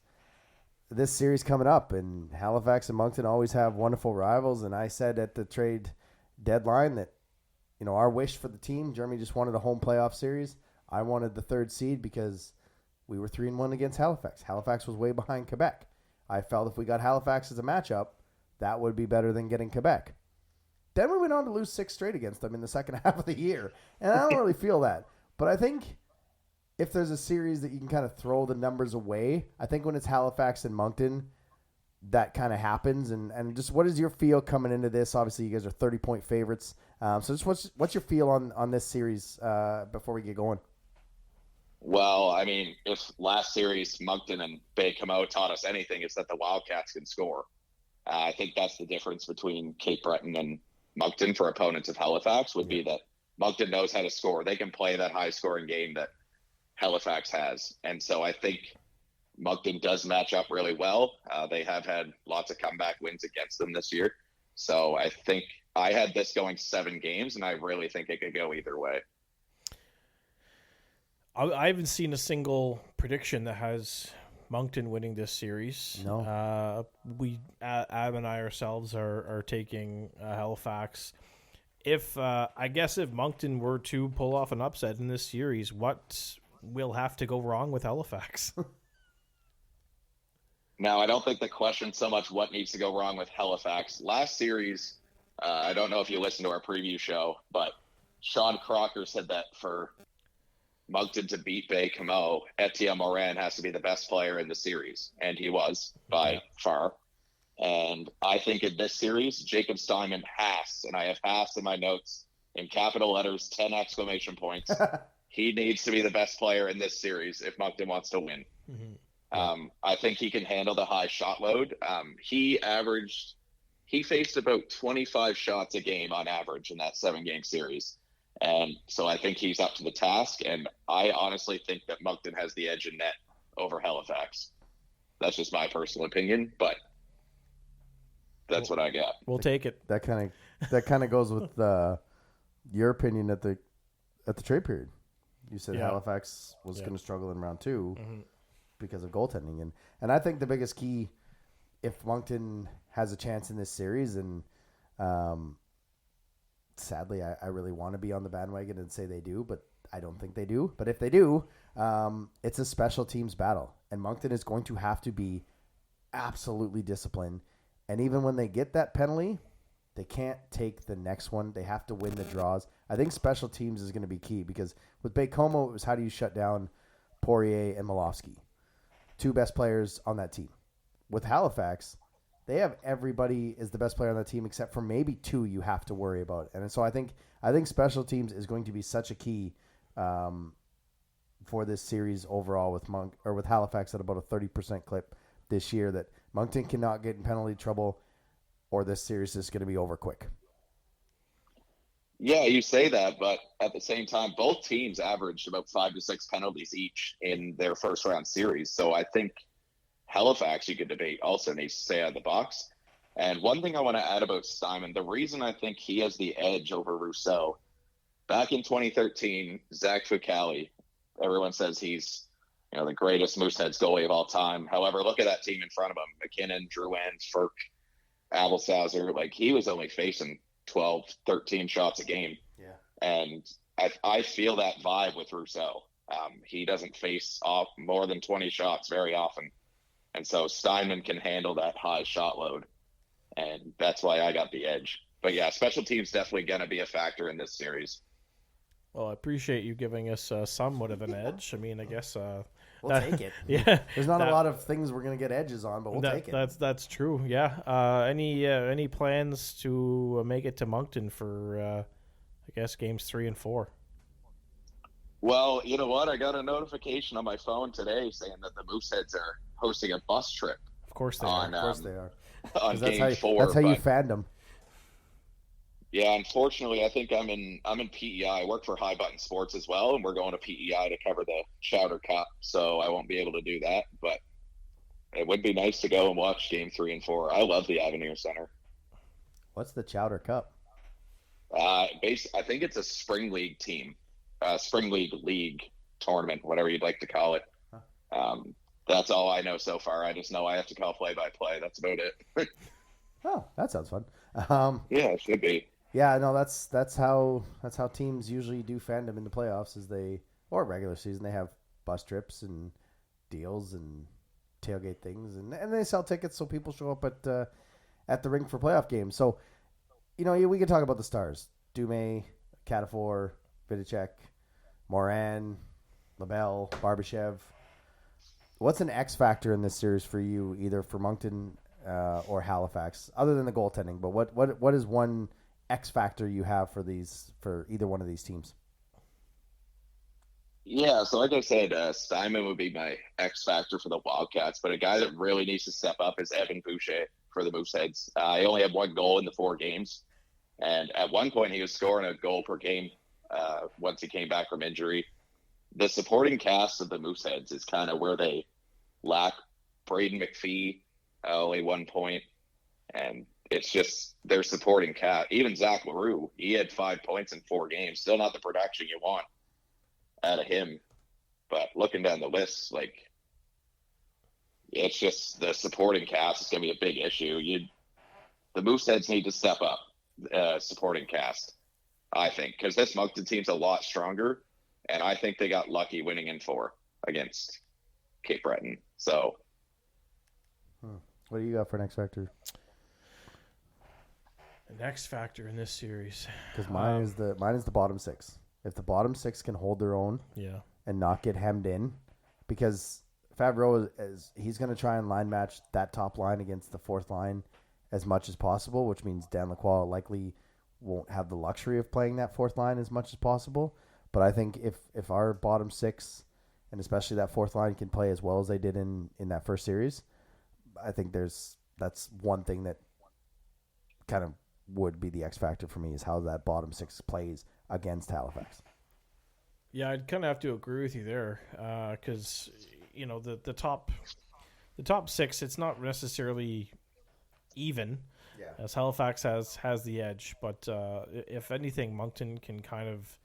series coming up, and Halifax and Moncton always have wonderful rivals. And I said at the trade deadline that, our wish for the team, Jeremy just wanted a home playoff series. I wanted the 3rd seed because we were 3-1 against Halifax. Halifax was way behind Quebec. I felt if we got Halifax as a matchup, that would be better than getting Quebec. Then we went on to lose 6 straight against them in the second half of the year. And I don't really feel that. But I think if there's a series that you can kind of throw the numbers away, I think when it's Halifax and Moncton, that kind of happens. And just what is your feel coming into this? Obviously, you guys are 30-point favorites. So just what's your feel on this series before we get going? Well, I mean, if last series Moncton and Baie-Comeau taught us anything, it's that the Wildcats can score. I think that's the difference between Cape Breton and Moncton for opponents of Halifax would be that Moncton knows how to score. They can play that high-scoring game that Halifax has. And so I think Moncton does match up really well. They have had lots of comeback wins against them this year. So I think I had this going 7 games, and I really think it could go either way. I haven't seen a single prediction that has Moncton winning this series. No. Ab and I ourselves are taking Halifax. I guess if Moncton were to pull off an upset in this series, what will have to go wrong with Halifax? Now, I don't think the question so much what needs to go wrong with Halifax. Last series, I don't know if you listened to our preview show, but Sean Crocker said that for Moncton to beat Baie-Comeau, Etienne Morin has to be the best player in the series, and he was by far. And I think in this series, Jacob Steinman has, and I have has in my notes in capital letters, 10 exclamation points. He needs to be the best player in this series if Moncton wants to win. Mm-hmm. I think he can handle the high shot load. He faced about 25 shots a game on average in that 7-game series. And so I think he's up to the task. And I honestly think that Moncton has the edge in net over Halifax. That's just my personal opinion. But That's what I got. We'll take it. That kind of goes with your opinion at the trade period. You said Halifax was going to struggle in round 2 because of goaltending, and I think the biggest key, if Moncton has a chance in this series, and sadly I really want to be on the bandwagon and say they do, but I don't think they do. But if they do, it's a special teams battle, and Moncton is going to have to be absolutely disciplined. And even when they get that penalty, they can't take the next one. They have to win the draws. I think special teams is going to be key, because with Baie-Comeau, it was how do you shut down Poirier and Malofsky, 2 best players on that team. With Halifax, they have everybody is the best player on that team except for maybe 2 you have to worry about. And so I think special teams is going to be such a key for this series overall with Halifax at about a 30% clip this year, that Moncton cannot get in penalty trouble, or this series is going to be over quick. Yeah, you say that, but at the same time, both teams averaged about 5 to 6 penalties each in their first round series. So I think Halifax, you could debate, also needs to stay out of the box. And one thing I want to add about Steinman, the reason I think he has the edge over Rousseau, back in 2013, Zach Fucali, everyone says he's the greatest Mooseheads goalie of all time. However, look at that team in front of him: McKinnon, Drouin, Ferk, Abelsazer. Like, he was only facing 12, 13 shots a game. Yeah. And I feel that vibe with Rousseau. He doesn't face off more than 20 shots very often. And so Steinman can handle that high shot load. And that's why I got the edge. But yeah, special teams definitely going to be a factor in this series. Well, I appreciate you giving us somewhat of an edge. I mean, I guess we'll take it. Yeah, there's not a lot of things we're gonna get edges on, but we'll take it. That's true. Yeah. Any plans to make it to Moncton for I guess games 3 and 4? Well, you know what? I got a notification on my phone today saying that the Mooseheads are hosting a bus trip. Of course they are. Of course they are. On game 4. That's how you fandom. Yeah, unfortunately, I think I'm in PEI. I work for High Button Sports as well, and we're going to PEI to cover the Chowder Cup, so I won't be able to do that. But it would be nice to go and watch Game 3 and 4. I love the Avenir Center. What's the Chowder Cup? I think it's a Spring League team, Spring League tournament, whatever you'd like to call it. That's all I know so far. I just know I have to call play-by-play. That's about it. Oh, that sounds fun. Yeah, it should be. Yeah, no, that's how teams usually do fandom in the playoffs, or regular season. They have bus trips and deals and tailgate things, and they sell tickets so people show up at the rink for playoff games. So, we could talk about the stars: Dume, Katafor, Vidicek, Moran, LaBelle, Barbashev. What's an X factor in this series for you, either for Moncton or Halifax, other than the goaltending? But what is one X factor you have for either one of these teams? Yeah, so like I said, Steinman would be my X factor for the Wildcats, but a guy that really needs to step up is Evan Boucher for the Mooseheads. He only had 1 goal in the 4 games, and at one point he was scoring a goal per game once he came back from injury. The supporting cast of the Mooseheads is kind of where they lack. Braden McPhee, only 1 point, and it's just their supporting cast. Even Zach LaRue, he had 5 points in 4 games. Still not the production you want out of him. But looking down the list, it's just the supporting cast is going to be a big issue. The Mooseheads need to step up supporting cast, I think, because this Moncton team's a lot stronger, and I think they got lucky winning in 4 against Cape Breton. So, what do you got for an X factor? An X factor in this series, because mine is the bottom 6. If the bottom 6 can hold their own, and not get hemmed in, because Favreau he's going to try and line match that top line against the 4th line as much as possible, which means Dan Lacroix likely won't have the luxury of playing that 4th line as much as possible. But I think if our bottom 6, and especially that 4th line, can play as well as they did in that first series, I think that's one thing that kind of would be the X factor for me, is how that bottom 6 plays against Halifax. Yeah, I'd kind of have to agree with you there, because the top 6, it's not necessarily even. as Halifax has the edge. But if anything, Moncton can kind of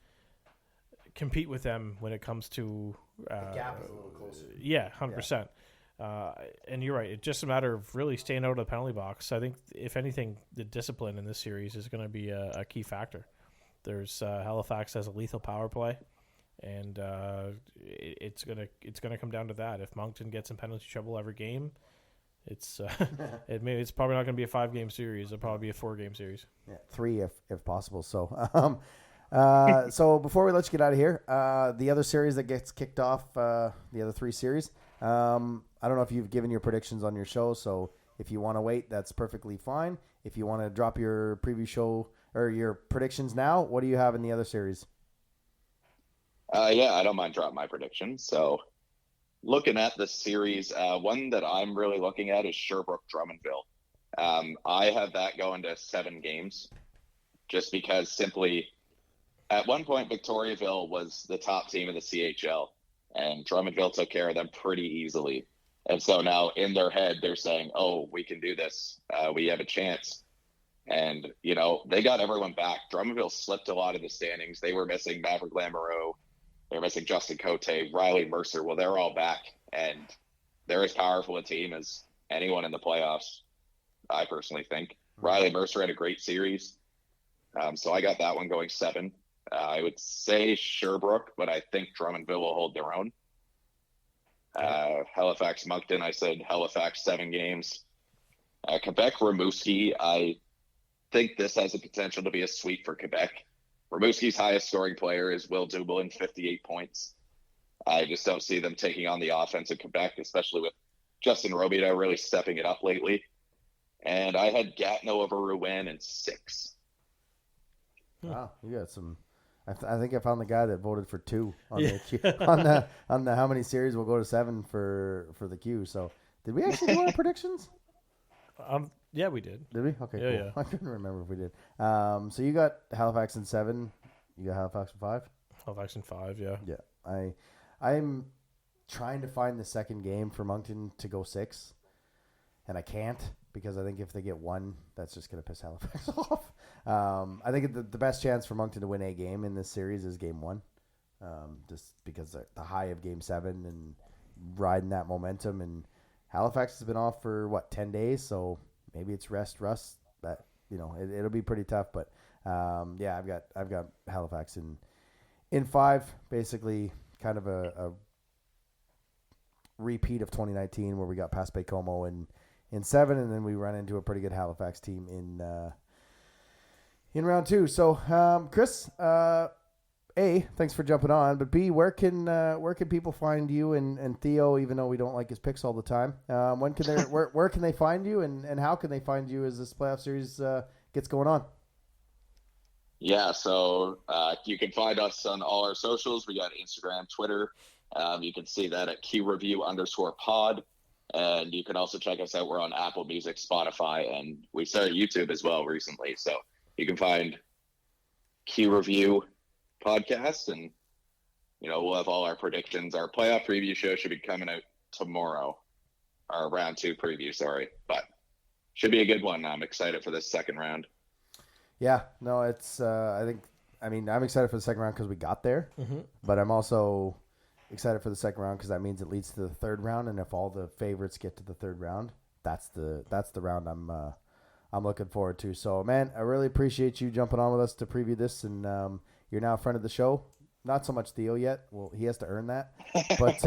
compete with them when it comes to The gap is a little closer. Yeah, 100%. And you're right. It's just a matter of really staying out of the penalty box. I think, if anything, the discipline in this series is going to be a key factor. There's Halifax has a lethal power play, and it's gonna come down to that. If Moncton gets in penalty trouble every game, it's probably not going to be a 5-game series. It'll probably be a 4-game series. Yeah, 3 if possible. So, so before we let you get out of here, the other series that gets kicked off, the other 3 series. I don't know if you've given your predictions on your show, so if you want to wait, that's perfectly fine. If you want to drop your preview show or your predictions now, what do you have in the other series? Yeah, I don't mind dropping my predictions. So looking at the series, one that I'm really looking at is Sherbrooke-Drummondville. I have that going to 7 games just because simply at one point Victoriaville was the top team in the CHL and Drummondville took care of them pretty easily. And so now in their head, they're saying, oh, we can do this. We have a chance. And, you know, they got everyone back. Drummondville slipped a lot of the standings. They were missing Maverick Lamoureux. They were missing Justin Cote, Riley Mercer. Well, they're all back. And they're as powerful a team as anyone in the playoffs, I personally think. Riley Mercer had a great series. So I got that one going 7. I would say Sherbrooke, but I think Drummondville will hold their own. Halifax Moncton, I said Halifax 7 games. Quebec Rimouski, I think this has the potential to be a sweep for Quebec. Rimouski's highest scoring player is Will Dumoulin, 58 points. I just don't see them taking on the offense of Quebec, especially with Justin Robida really stepping it up lately. And I had Gatineau over Rouen in 6. Wow, you got some. I think I found the guy that voted for 2 on the on the how many series will go to 7 for the Q. So did we actually do our predictions? Yeah, we did. Did we? Okay, Yeah, cool. yeah. I couldn't remember if we did. So you got Halifax in 7. You got Halifax in 5. Halifax in 5. Yeah. Yeah, I'm trying to find the second game for Moncton to go 6, and I can't because I think if they get 1, that's just going to piss Halifax off. I think the best chance for Moncton to win a game in this series is game 1, just because the high of game 7 and riding that momentum. And Halifax has been off for 10 days, so maybe it's rest rust. That it'll be pretty tough. But yeah, I've got Halifax in 5, basically kind of a repeat of 2019 where we got past Baie-Comeau in 7, and then we run into a pretty good Halifax team in round 2. So, Chris, A, thanks for jumping on, but B, where can people find you and Theo, even though we don't like his picks all the time? When can they where can they find you, and how can they find you as this playoff series gets going on? Yeah, so you can find us on all our socials. We got Instagram, Twitter. You can see that at QReview_pod. And you can also check us out. We're on Apple Music, Spotify, and we started YouTube as well recently. So you can find Q Review podcast, and we'll have all our predictions. Our playoff preview show should be coming out tomorrow. Our round 2 preview, sorry, but should be a good one. I'm excited for this second round. Yeah, no, it's I'm excited for the second round because we got there, but I'm also excited for the second round because that means it leads to the third round, and if all the favorites get to the third round, that's the round I'm looking forward to. So, man, I really appreciate you jumping on with us to preview this, and you're now a friend of the show. Not so much Theo yet. Well, he has to earn that, but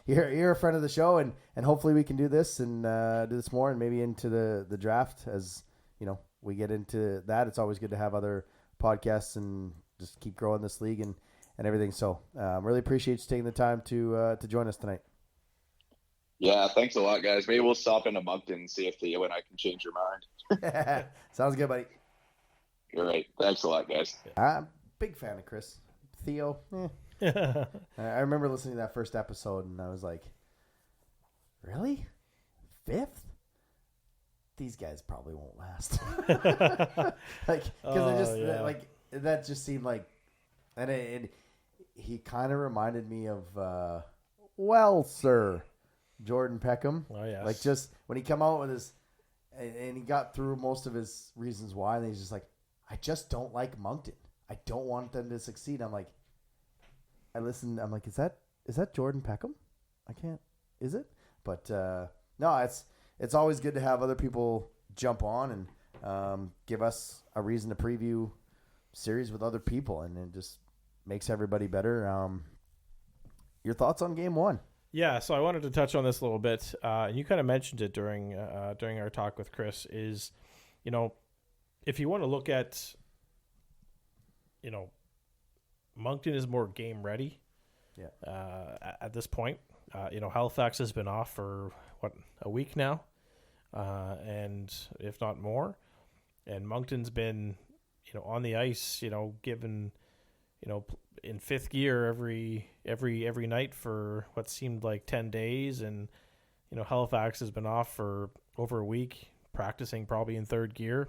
you're a friend of the show, and hopefully we can do this and do this more, and maybe into the draft as we get into that. It's always good to have other podcasts and just keep growing this league and everything. So really appreciate you taking the time to join us tonight. Yeah, thanks a lot, guys. Maybe we'll stop into Moncton and see if Theo and I can change your mind. Sounds good, buddy. All right. Thanks a lot, guys. I'm a big fan of Chris. Theo, I remember listening to that first episode, and I was like, really? 5th? These guys probably won't last. That just seemed like, and he kind of reminded me of, Sir Jordan Peckham. Oh, yes. Like just when he come out with his, and he got through most of his reasons why, and he's just like, I just don't like Moncton. I don't want them to succeed. I'm like, I'm like, is that Jordan Peckham? I can't. Is it? But no, it's always good to have other people jump on and give us a reason to preview series with other people, and it just makes everybody better. Your thoughts on game one? Yeah, so I wanted to touch on this a little bit, and you kind of mentioned it during our talk with Chris. Is, if you want to look at, Moncton is more game ready. Yeah. At this point, Halifax has been off for a week now, and if not more, and Moncton's been, on the ice, given, in fifth gear every night for what seemed like 10 days, and Halifax has been off for over a week, practicing probably in third gear,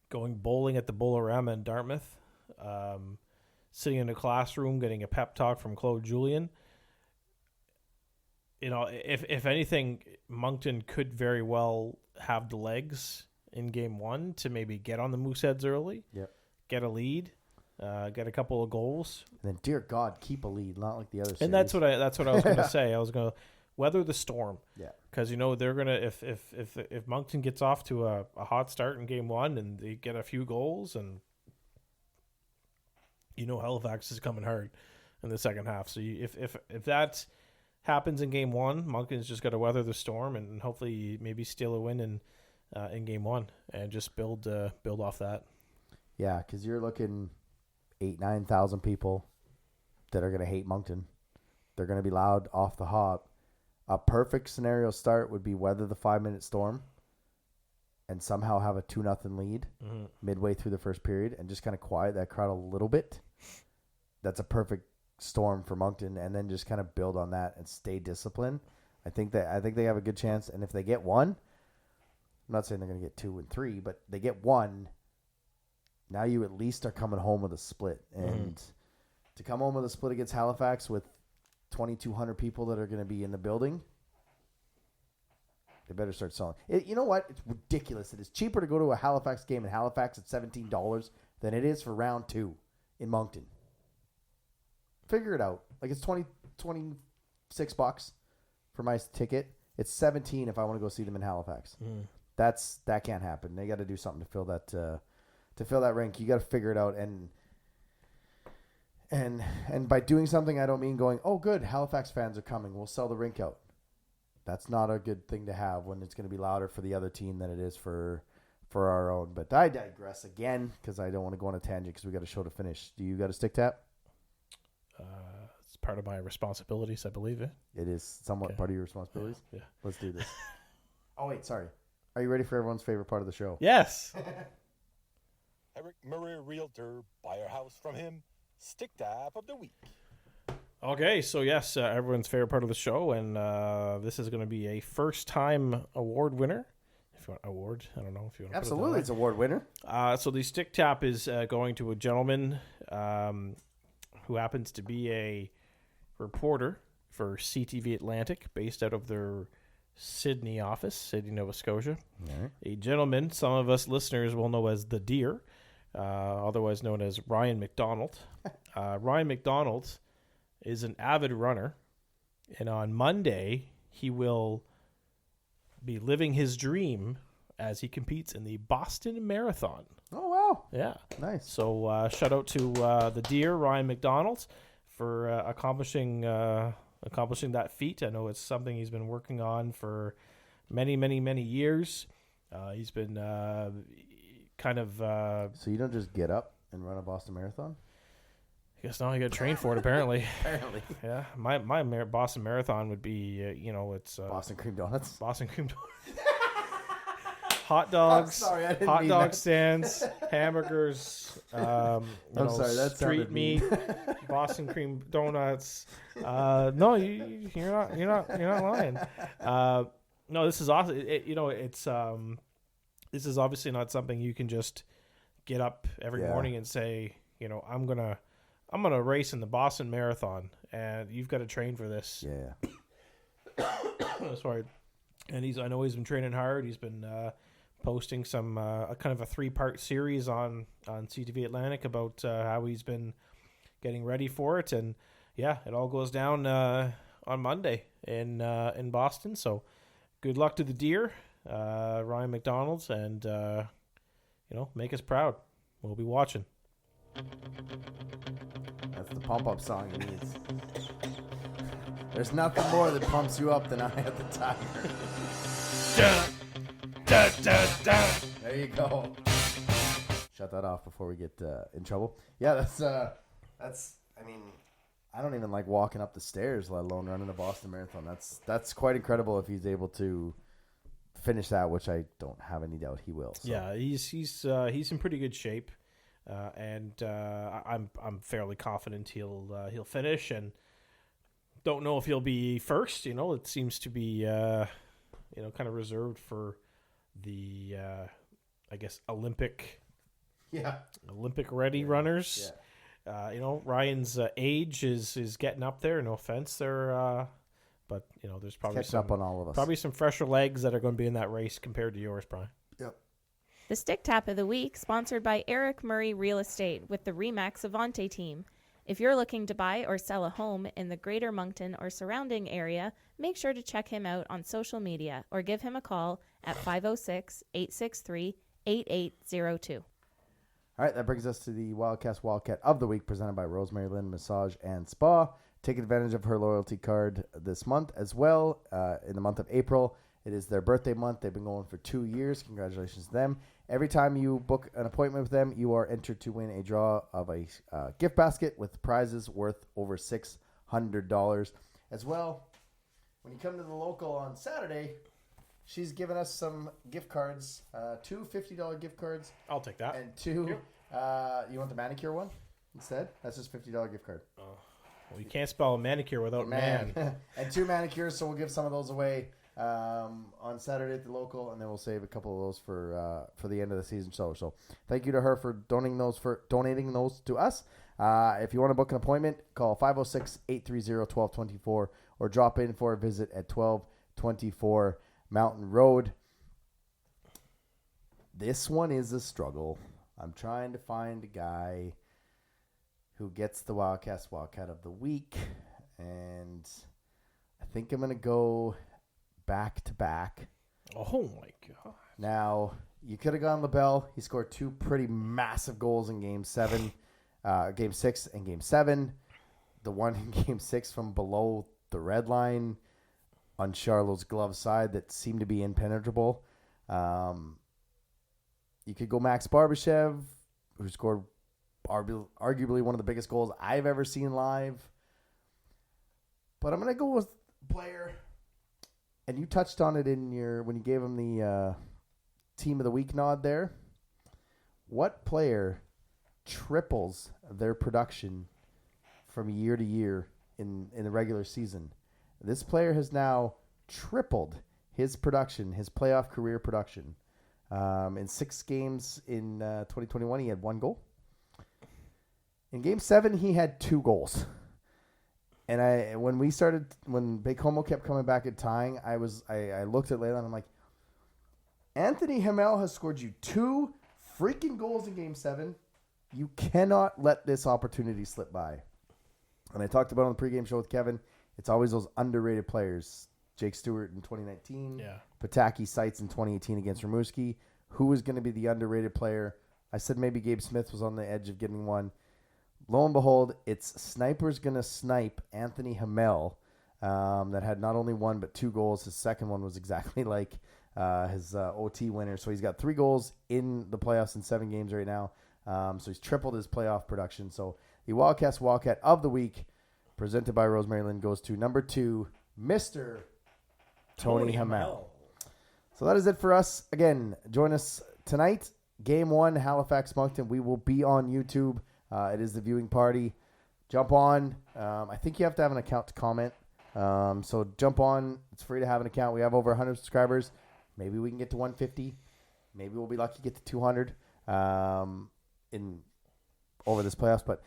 going bowling at the Bolorama in Dartmouth, sitting in a classroom getting a pep talk from Claude Julien. If anything, Moncton could very well have the legs in game one to maybe get on the Mooseheads early, get a lead, get a couple of goals, and then, dear God, keep a lead, not like the other series. And that's what I was going to say. I was going to weather the storm. Yeah, because they're gonna if Moncton gets off to a hot start in game one and they get a few goals, and Halifax is coming hard in the second half. So if that happens in game one, Moncton's just got to weather the storm and hopefully maybe steal a win in game one and just build off that. Yeah, because you're looking 8,000-9,000 people that are going to hate Moncton. They're going to be loud off the hop. A perfect scenario start would be weather the 5-minute storm and somehow have a 2-0 lead midway through the first period and just kind of quiet that crowd a little bit. That's a perfect storm for Moncton, and then just kind of build on that and stay disciplined. I think they have a good chance, and if they get one, I'm not saying they're going to get 2 and 3, but they get one. Now you at least are coming home with a split, and to come home with a split against Halifax with 2,200 people that are going to be in the building, they better start selling. You know what? It's ridiculous. It is cheaper to go to a Halifax game in Halifax at $17 than it is for round 2 in Moncton. Figure it out. Like, it's $26 for my ticket. It's $17 if I want to go see them in Halifax. That can't happen. They got to do something to fill that rink. You got to figure it out, and by doing something, I don't mean going, oh, good, Halifax fans are coming, we'll sell the rink out. That's not a good thing to have when it's going to be louder for the other team than it is for our own. But I digress again because I don't want to go on a tangent because we got a show to finish. Do you got a stick tap? It's part of my responsibilities, I believe it. It is somewhat part of your responsibilities? Yeah. Let's do this. Oh, wait, sorry. Are you ready for everyone's favorite part of the show? Yes. Eric Murray, realtor, buy a house from him. Stick tap of the week. Okay, so yes, everyone's favorite part of the show, and this is going to be a first-time award winner. If you want award, I don't know if you want to Absolutely, put it it's award winner. So the stick tap is going to a gentleman who happens to be a reporter for CTV Atlantic, based out of their Sydney office, Sydney, Nova Scotia. Right. A gentleman some of us listeners will know as the Deer, otherwise known as Ryan McDonald. Ryan McDonald is an avid runner, and on Monday he will be living his dream as he competes in the Boston Marathon. Oh, wow. Yeah. Nice. So shout out to the Deer, Ryan McDonald, for accomplishing that feat. I know it's something he's been working on for many, many, many years. He's been So you don't just get up and run a Boston Marathon? I guess now I got to train for it, apparently. Apparently. Yeah. My Boston Marathon would be, it's... Boston cream donuts? Boston cream donuts. Hot dogs, Oh, sorry, I didn't hot mean dog that. stands, hamburgers, I'm sorry, that street sounded mean. meat, Boston cream donuts. No, you're not lying. No, this is awesome. This is obviously not something you can just get up every morning and say, I'm gonna race in the Boston Marathon, and you've got to train for this. Yeah. Sorry. And I know he's been training hard. He's been posting some a kind of a 3-part series on CTV Atlantic about how he's been getting ready for it. And yeah, it all goes down on Monday in Boston. So good luck to the Deer, Ryan McDonald's, and make us proud. We'll be watching. That's the pump-up song he needs. There's nothing more that pumps you up than Eye of the Tiger. There you go. Shut that off before we get in trouble. Yeah, that's. I mean, I don't even like walking up the stairs, let alone running a Boston Marathon. That's quite incredible if he's able to finish that, which I don't have any doubt he will. So. Yeah, he's in pretty good shape, and I'm fairly confident he'll finish. And don't know if he'll be first. It seems to be kind of reserved for the I guess Olympic ready runners. Yeah. Ryan's age is getting up there. No offense there, but there's probably up on all of us. Probably some fresher legs that are going to be in that race compared to yours, Brian. Yep. The Stick Tap of the Week, sponsored by Eric Murray Real Estate with the RE/MAX Avante team. If you're looking to buy or sell a home in the greater Moncton or surrounding area, make sure to check him out on social media or give him a call at 506-863-8802. All right, that brings us to the Wildcast Wildcat of the Week, presented by Rosemary Lynn Massage and Spa. Take advantage of her loyalty card this month as well. In the month of April, it is their birthday month. They've been going for 2 years. Congratulations to them. Every time you book an appointment with them, you are entered to win a draw of a gift basket with prizes worth over $600. As well, when you come to the local on Saturday, she's given us some gift cards, 2 $50 gift cards. I'll take that. And 2, you want the manicure one instead? That's just $50 gift card. Well, you can't spell manicure without man. And 2 manicures, so we'll give some of those away on Saturday at the local, and then we'll save a couple of those for the end of the season show. So thank you to her for donating those to us. If you want to book an appointment, call 506-830-1224 or drop in for a visit at 1224 Mountain Road. This one is a struggle. I'm trying to find a guy who gets the Wildcat of the Week, and I think I'm going to go back to back. Oh my God. Now, you could have gone LaBelle. He scored 2 pretty massive goals in Game 6 and Game 7. The one in Game 6 from below the red line on Charlot's glove side that seemed to be impenetrable. You could go Max Barbashev, who scored arguably one of the biggest goals I've ever seen live. But I'm going to go with player, and you touched on it when you gave him the Team of the Week nod there. What player triples their production from year to year in the regular season? This player has now tripled his production, his playoff career production. In 6 games in 2021, he had 1 goal. In Game 7, he had 2 goals. And when Baie-Comeau kept coming back and tying, I looked at Layla and I'm like, Anthony Hamel has scored you 2 freaking goals in Game 7. You cannot let this opportunity slip by. And I talked about it on the pregame show with Kevin. It's always those underrated players. Jake Stewart in 2019. Yeah. Pataki Sites in 2018 against Rimouski. Who was going to be the underrated player? I said maybe Gabe Smith was on the edge of getting one. Lo and behold, it's Sniper's going to snipe Anthony Hamel that had not only 1 but 2 goals. His second one was exactly like his OT winner. So he's got 3 goals in the playoffs in 7 games right now. So he's tripled his playoff production. So the Wildcat of the Week, presented by Rosemary Lynn, goes to number 2, Mr. Tony Hamel. So that is it for us. Again, join us tonight. Game 1, Halifax Moncton. We will be on YouTube. It is the viewing party. Jump on. I think you have to have an account to comment. So jump on. It's free to have an account. We have over 100 subscribers. Maybe we can get to 150. Maybe we'll be lucky to get to 200 in over this playoffs. But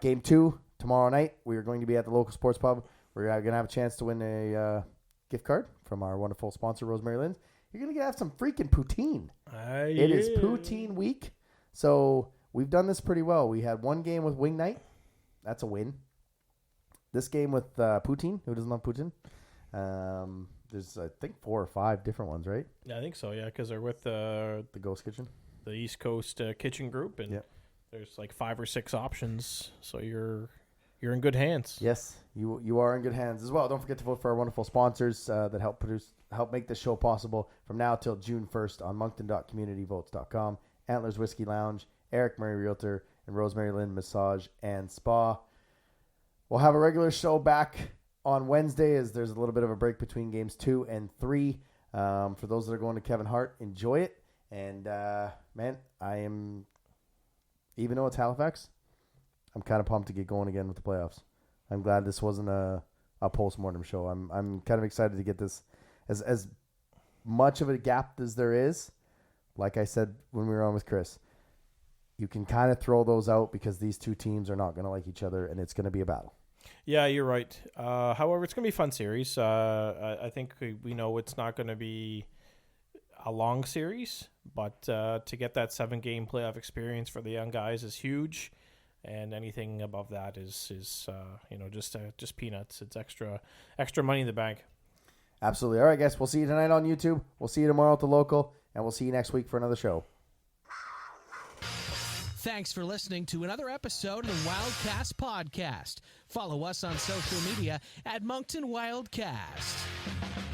Game 2 tomorrow night, we are going to be at the local sports pub. We're going to have a chance to win a gift card from our wonderful sponsor, Rosemary Lynn's, you're going to have some freaking poutine. It is poutine week. So we've done this pretty well. We had one game with Wing Night. That's a win. This game with poutine. Who doesn't love poutine? There's, I think, 4 or 5 different ones, right? Yeah, I think so, yeah, because they're with the Ghost Kitchen. The East Coast Kitchen Group, and there's like 5 or 6 options, so you're in good hands. Yes, you are in good hands as well. Don't forget to vote for our wonderful sponsors that help make this show possible from now till June 1st on moncton.communityvotes.com. Antlers Whiskey Lounge, Eric Murray Realtor, and Rosemary Lynn Massage and Spa. We'll have a regular show back on Wednesday as there's a little bit of a break between games 2 and 3. For those that are going to Kevin Hart, enjoy it. And, man, I am, even though it's Halifax, I'm kind of pumped to get going again with the playoffs. I'm glad this wasn't a post-mortem show. I'm kind of excited to get this as much of a gap as there is. Like I said when we were on with Chris, you can kind of throw those out because these two teams are not going to like each other, and it's going to be a battle. Yeah, you're right. However, it's going to be a fun series. I think we know it's not going to be a long series, but to get that 7-game playoff experience for the young guys is huge, and anything above that is just peanuts. It's extra money in the bank. Absolutely. All right, guys, we'll see you tonight on YouTube. We'll see you tomorrow at the local, and we'll see you next week for another show. Thanks for listening to another episode of the Wildcast Podcast. Follow us on social media at Moncton Wildcast.